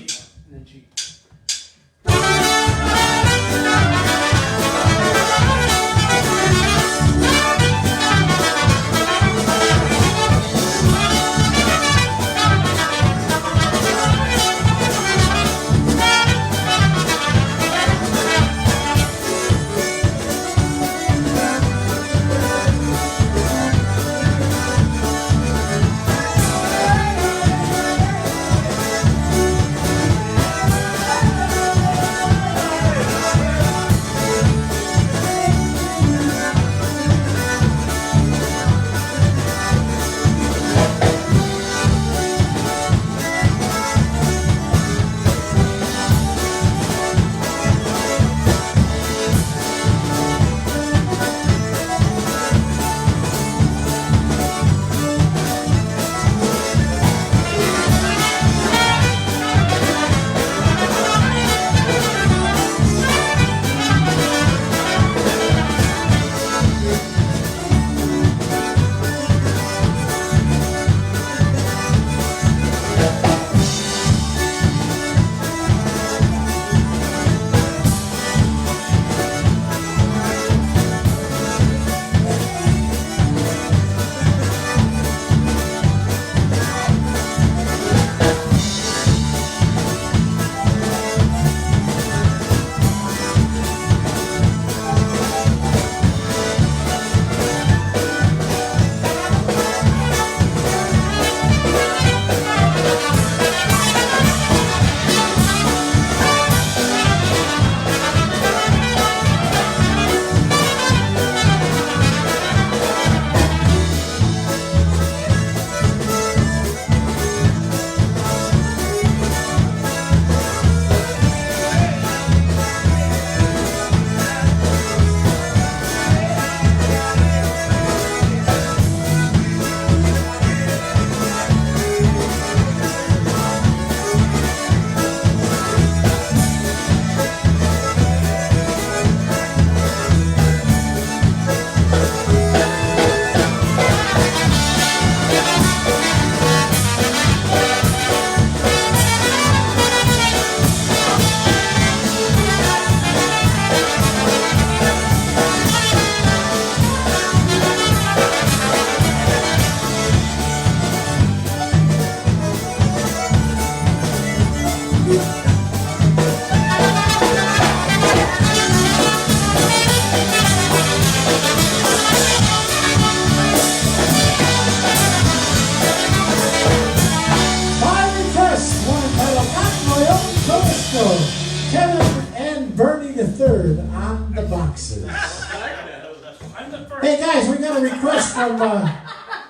third on the boxes. I'm the first. Hey guys, we got a request from,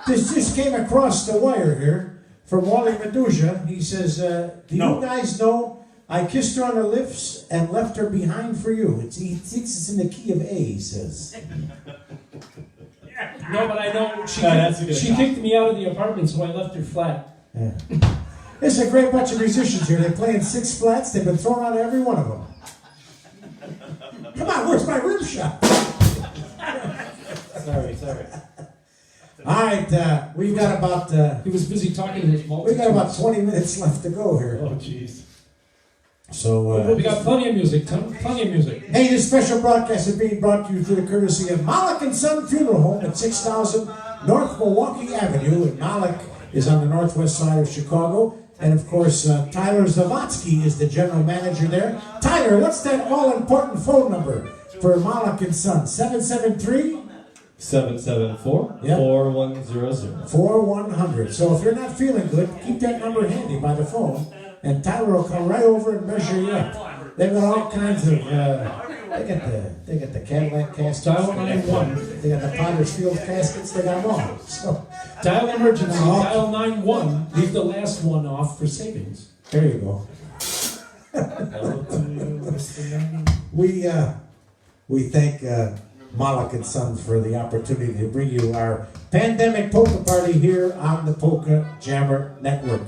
this just came across the wire here, from Wally Medusa. He says, do No. you guys know I kissed her on her lips and left her behind for you? He thinks it's in the key of A, he says. No, but I know that's a good she call. kicked me out of the apartment, so I left her flat. Yeah. There's a great bunch of musicians here. They play in 6 flats. They've been thrown out of every one of them. Come on, where's my rim shot? Sorry. All right, we've got about He was busy talking to his we got about 20 minutes left to go here. Oh, jeez. So, We got plenty of music, plenty of music. hey, this special broadcast is being brought to you through the courtesy of Malik and Son Funeral Home at 6000 North Milwaukee Avenue. And Malik is on the northwest side of Chicago. And of course, Tyler Zavatsky is the general manager there. Tyler, what's that all-important phone number for Malik and Son? 773? 774 Yep. 4100. 4100. So if you're not feeling good, keep that number handy by the phone, and Tyler will come right over and measure you up. They've got all kinds of. They got the Cadillac caskets. Dial 91. They got the Potter's Field caskets. They got them all. So Dial emergency. Oh. Dial 91. Leave the last one off for savings. there you go. We thank Malik and Sons for the opportunity to bring you our pandemic polka party here on the Polka Jammer Network.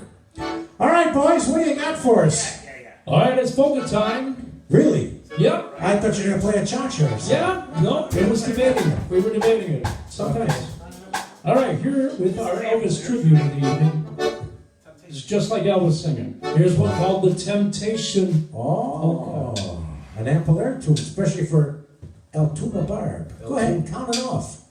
All right, boys, what do you got for us? All right, it's polka time. Really? Yep. I thought you were going to play a cha-cha or something. Yeah. No, it was debating it. We were debating it. Sometimes. All right, here with our Elvis tribute of the evening. It's just like Elvis singing. Here's one called The Temptation. Oh, an ample tune, especially for El Tuba Barb. Go ahead and count it off.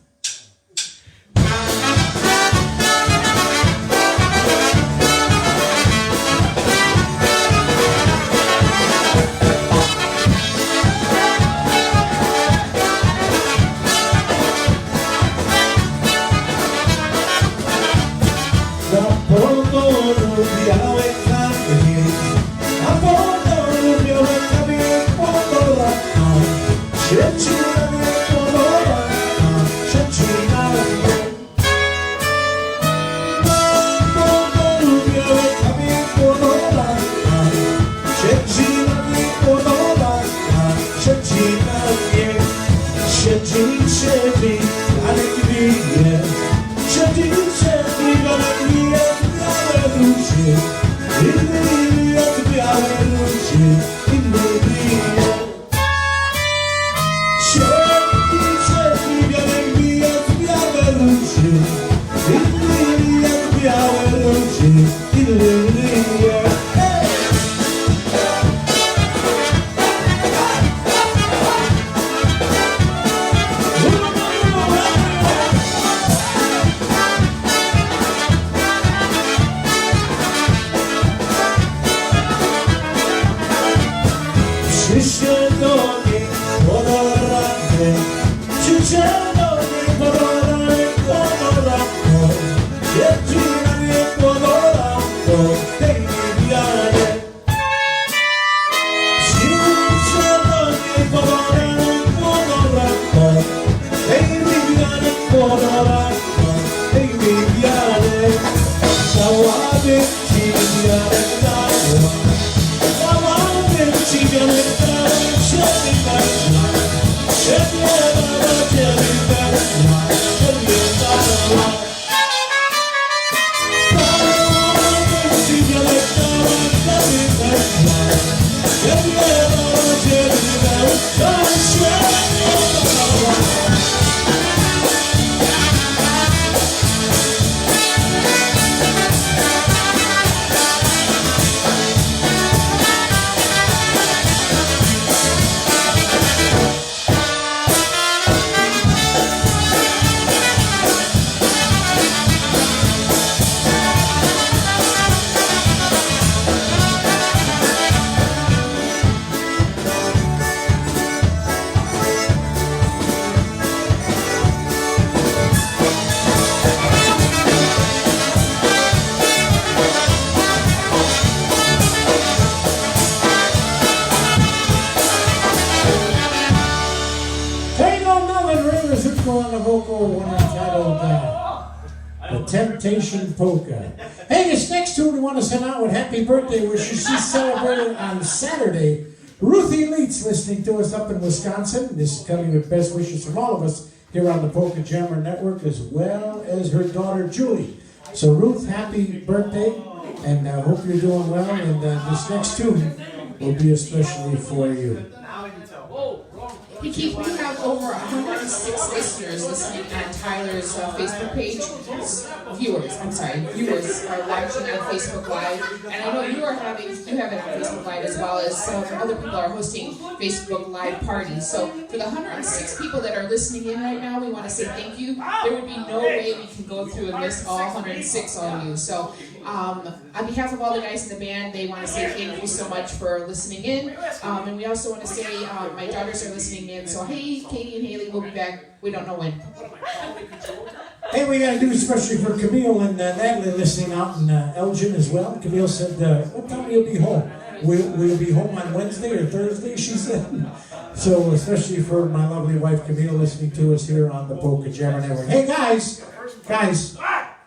Temptation Polka. Hey, this next tune we want to send out with happy birthday wishes. She's celebrating on Saturday. Ruthie Leitz listening to us up in Wisconsin. This is coming with best wishes from all of us here on the Polka Jammer Network, as well as her daughter Julie. So Ruth, happy birthday, and I hope you're doing well. And this next tune will be especially for you. Hey Keith, we have over 106 listeners listening on Tyler's Facebook page. Viewers are watching on Facebook Live, and I know you have it on Facebook Live, as well as some other people are hosting Facebook Live parties. So for the 106 people that are listening in right now, we want to say thank you. There would be no way we can go through and list all 106 on you. So on behalf of all the guys in the band, they want to say thank you so much for listening in. And we also want to say my daughters are listening in. So hey, Katie and Haley, we'll be back. We don't know when. Hey, we got to do especially for Camille and Natalie listening out in Elgin as well. Camille said, what time will you be home? We'll be home on Wednesday or Thursday, she said. So especially for my lovely wife Camille listening to us here on the Polka Jammer Network. Hey guys,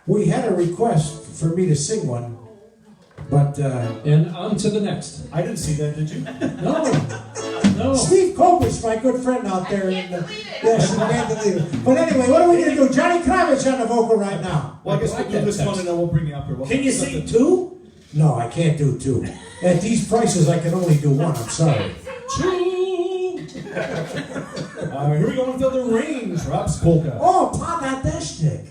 we had a request for me to sing one, but... and on to the next. I didn't see that, did you? No. Steve Kopic, my good friend out there. Yes, in the band of Leader. But anyway, what are we going to do? Johnny Krawisz on the vocal right now. Well, I guess we'll do this one and then we'll bring you up here. Can you sing two? No, I can't do two. At these prices, I can only do one. I'm sorry. Two. Here we go until the rain drops polka. Oh, Pada Deszczyk.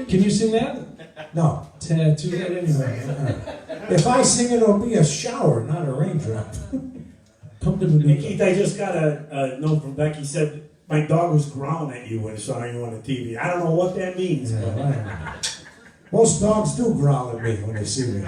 Can you sing that? No. Tattoo that anyway. If I sing it, it'll be a shower, not a raindrop. Come to Hey me. Keith, I just got a note from Becky. Said my dog was growling at you when saw you on the TV. I don't know what that means. Yeah, right. Most dogs do growl at me when they see me.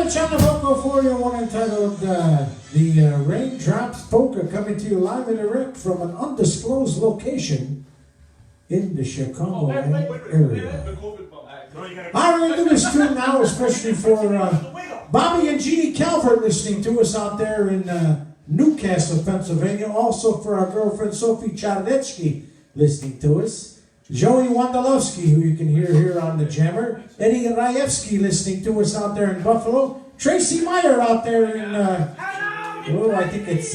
right, China Vocal for you, one entitled The Raindrops Polka, coming to you live and direct from an undisclosed location in the Chicago area. I'm going to do this tune now, especially for Bobby and Jeannie Calvert listening to us out there in Newcastle, Pennsylvania. Also for our girlfriend Sophie Czarnecki listening to us. Joey Wondolowski, who you can hear here on the Jammer. Eddie Rajewski listening to us out there in Buffalo. Tracy Meyer out there in, I think it's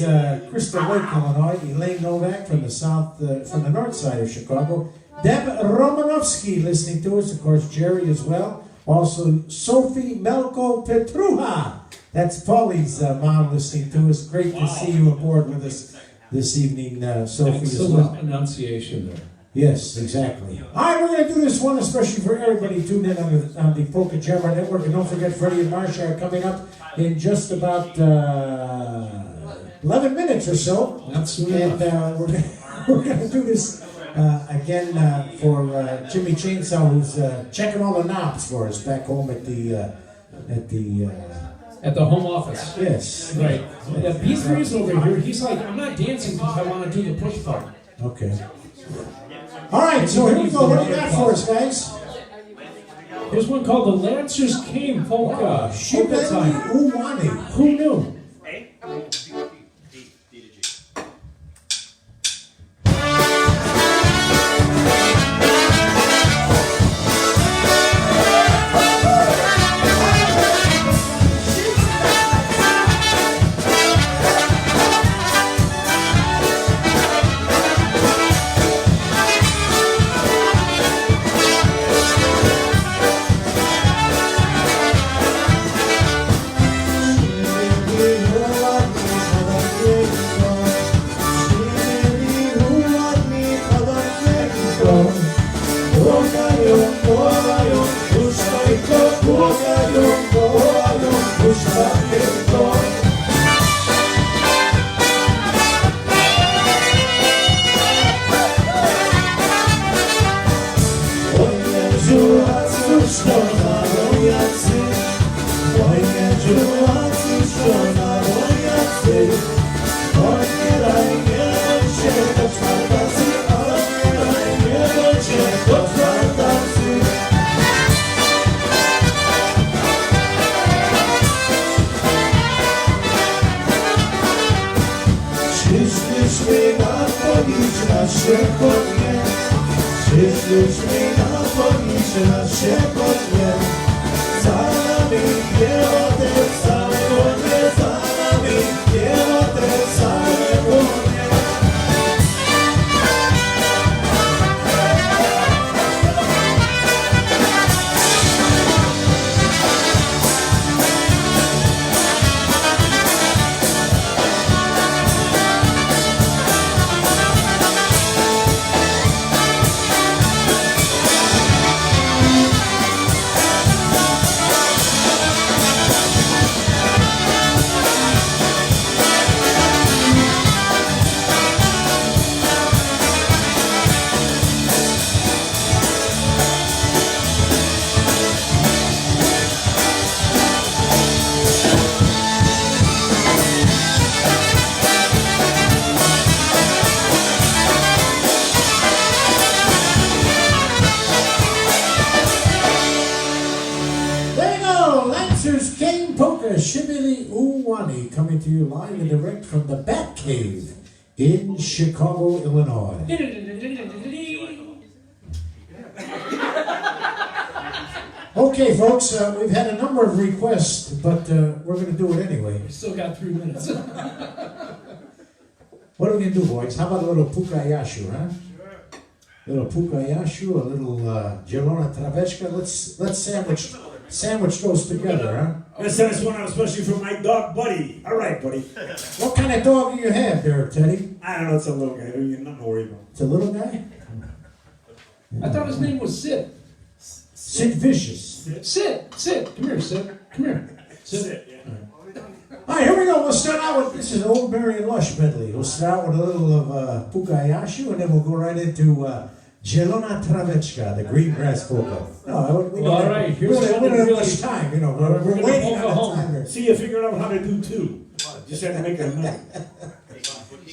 Crystal Lake, Illinois. Elaine Novak from the north side of Chicago. Deb Romanovsky listening to us, of course, Jerry as well. Also, Sophie Melko Petruha. That's Paulie's mom listening to us. Great to see you aboard with us this evening, Sophie, as well. Excellent pronunciation there. Yes, exactly. All right, we're going to do this one especially for everybody tuned in on the Polka Jammer Network. And don't forget, Freddie and Marsha are coming up in just about 11 minutes or so. That's soon And enough. we're going to do this again for Jimmy Chainsaw, who's checking all the knobs for us back home at the At the home office. yes. Right. Yeah, he's the reason over here. He's like, I'm not dancing because I want to do the push part. Okay. All right, so here we go. What do you got for us, guys? Here's one called the Lancers Came Polka. Polka time. Uwani. Who knew? Coming to you live and direct from the Bat Cave in Chicago, Illinois. Okay, folks, we've had a number of requests, but we're going to do it anyway. We still got 3 minutes. What are we going to do, boys? How about a little Pukayashu, huh? A little Pukayashu, a little Jelona Travechka. Let's sandwich those together, huh? Let's send this one out especially for my dog, Buddy. All right, Buddy. What kind of dog do you have there, Teddy? I don't know, it's a little guy. You're not worried about. It's a little guy? I thought his name was Sid. Sid Vicious. Sid, come here, Sid. Come here. Sit, yeah. All right, here we go. We'll start out with, this is Old Mary and Lush medley. We'll start out with a little of Pukayashu, and then we'll go right into Zielona Traweczka, the green grass polka. No, we don't All have, right, we here's don't one have that much really- time, you know. All right, We're we're gonna waiting polka on home. the timer. See, you figured out how to do two. Just had to make it a minute.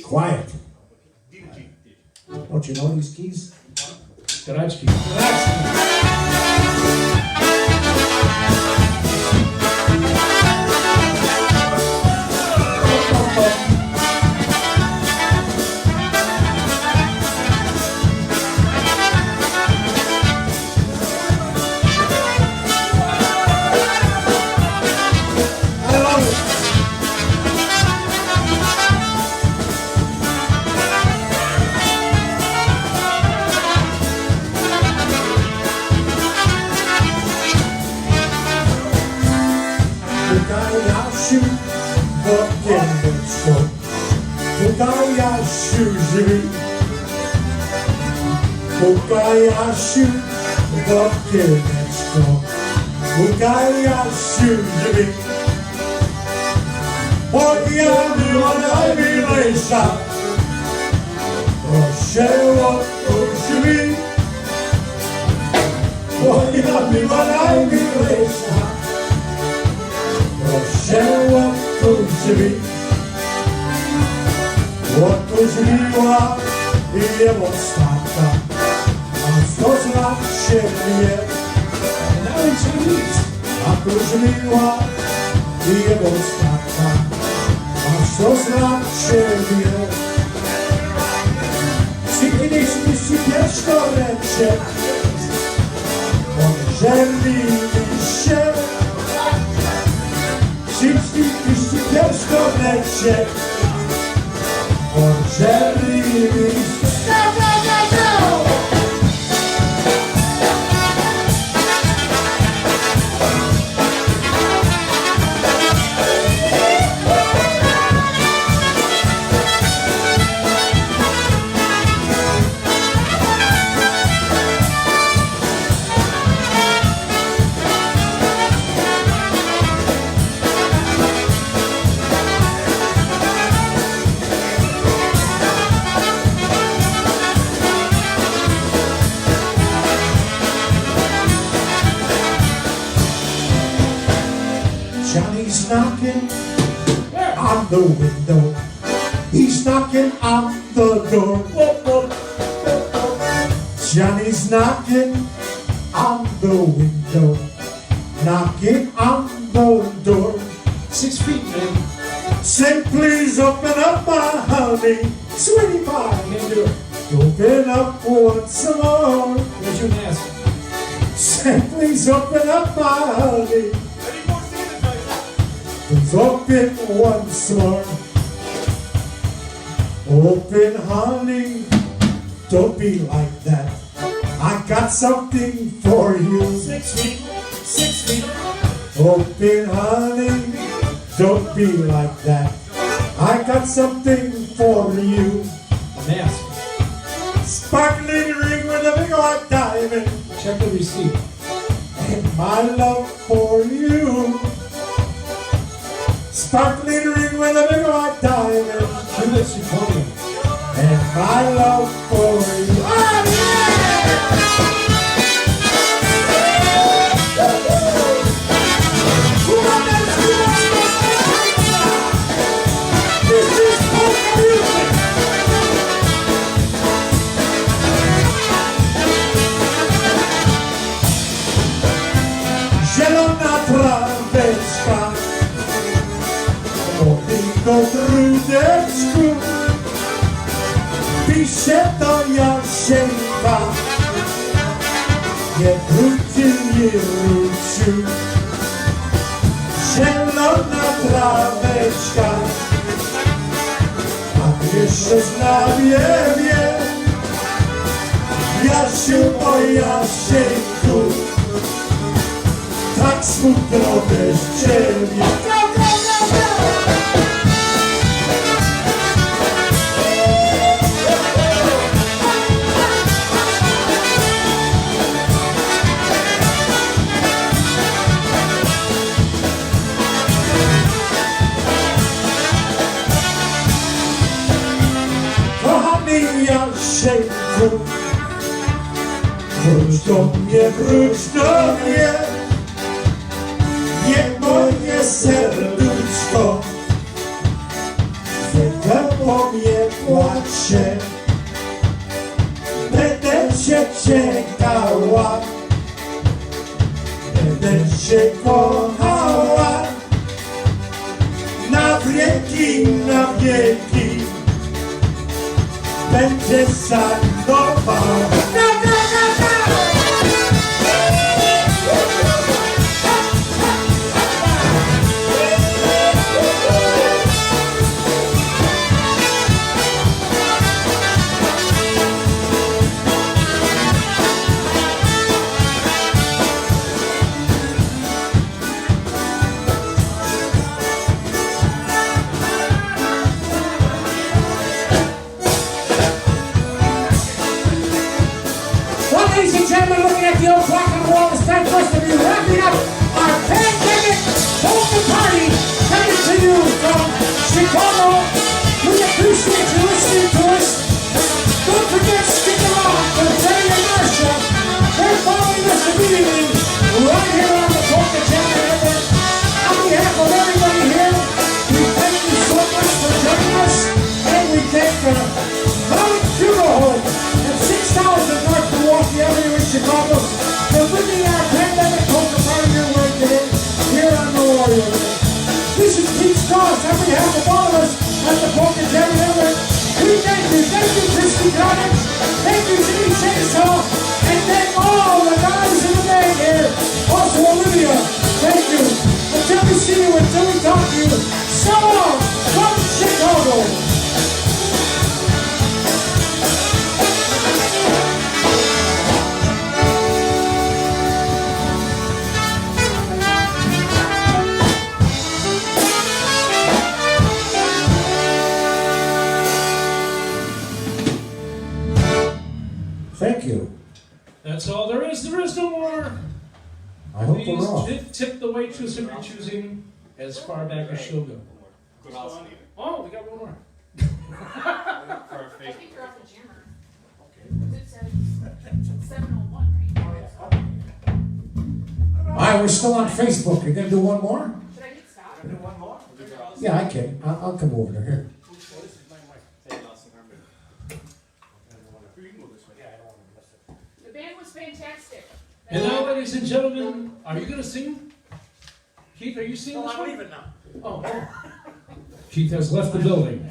Quiet. Don't you know these keys? Garachki. I love it. Pokajasiu, w okieneczko, Pokajasiu żywi. Pokajasiu, w okieneczko, Pokajasiu żywi. Moja miła najmilejsza, proszę otwórz drzwi. Moja miła najmilejsza, proszę otwórz drzwi. Otwórz miła i jebostaka, a 100 lat się bije. Otwórz miła i jebostaka, a 100 lat się bije. Kiedyś pierwszoręcze, pożerli się. Kiedyś pierwszoręcze, pożerli się. Johnny's knocking on the window. He's knocking on the door. Johnny's knocking on the window. Knocking on the door. 6 feet, man. Say, please open up, my honey. Sweetie pie. Can't do it. Open up once more. Where's your mask? Say, please open up, my honey. Please open once more. Open, honey. Don't be like that. I got something for you. 6 feet. 6 feet. Open, honey. Don't be like that. I got something for you. A mask. Sparkling ring with a big white diamond. Check the receipt. And my love for you. Sparkling ring with a big white diamond. Give it to Tony. And my love for you. Oh, yeah! Who got that sweet? This is Polka music. Zielona traweczka, po tylko trudeczku, pisze to Jasieńka, nie wróci, nie wrócił. Zielona traweczka, a jeszcze zna wie, Jasiu, o Jasieńku, tak smutno bez ciebie. Kochany Jasieńku, wróć do mnie, nie moje serduszko, że tobą nie płaczę, będę cię czekała, będę cię kochała, na wieki, będę szanował. Ladies and gentlemen, looking at the old clock on the wall, it's time for us to be wrapping up our pandemic polka party coming to you from Chicago. We appreciate you listening to us. Don't forget, stick around for Jerry and Marcia. They're following us immediately right here on the Polka Chapter Network. On behalf of everybody here, we thank you so much for joining us, and we thank Mount Funeral and 6,000 North Milwaukee Avenue in Chicago for bringing our pandemic polka party your way today here on Memorial Day. This is Pete Stras on behalf of all of us at the Polka Chapter Network. We thank you. Thank you, Christy. Thank you, Jimmy Chainsaw. And thank all the guys in the band here. Also, Olivia. Thank you. Until we see you, until we talk to you, so long from Chicago. Thank you. That's all there is. There is no more. I hope we're Please wrong. tip the waitress if you're choosing as far back as she'll go. Oh, we got one more. I think you're off the jammer. It says 7:01, right? All right, we're still on Facebook. You're gonna do one more? Should I hit stop? Yeah, I can. I'll come over here. The band was fantastic. And now, ladies and gentlemen, are you going to sing? Keith, are you singing this one? leaving now. Oh. Keith has left the building.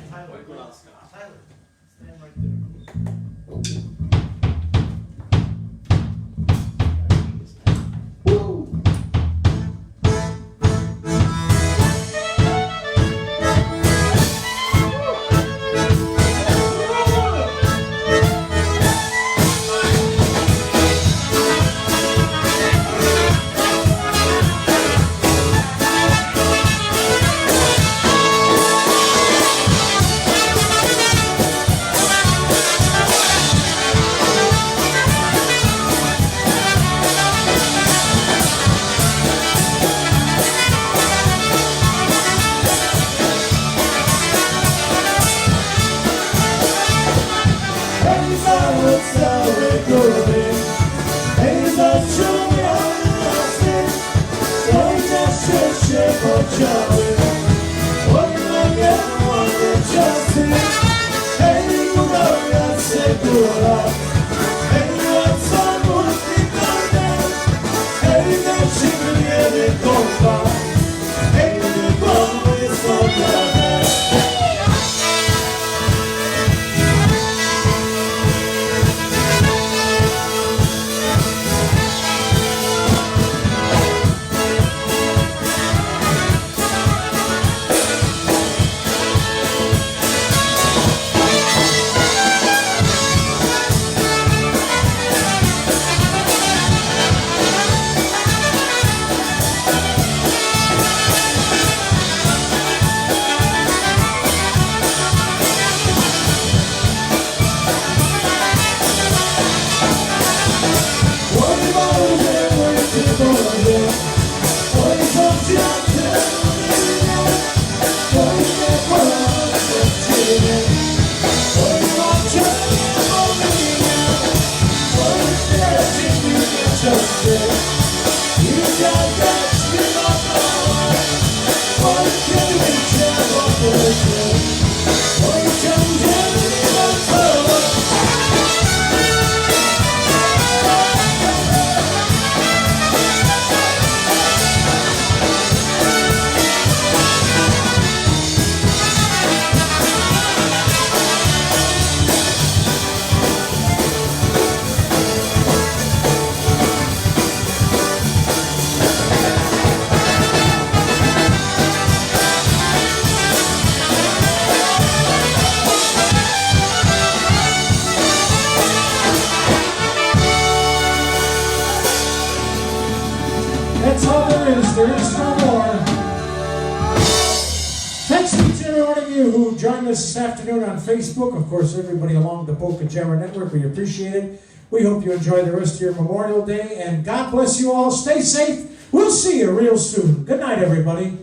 you who joined us this afternoon on Facebook. Of course, everybody along the Polka Jammer Network, we appreciate it. We hope you enjoy the rest of your Memorial Day, and God bless you all. Stay safe. We'll see you real soon. Good night, everybody.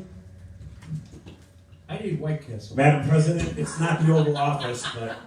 I need White Castle. Madam President, it's not the Oval Office, but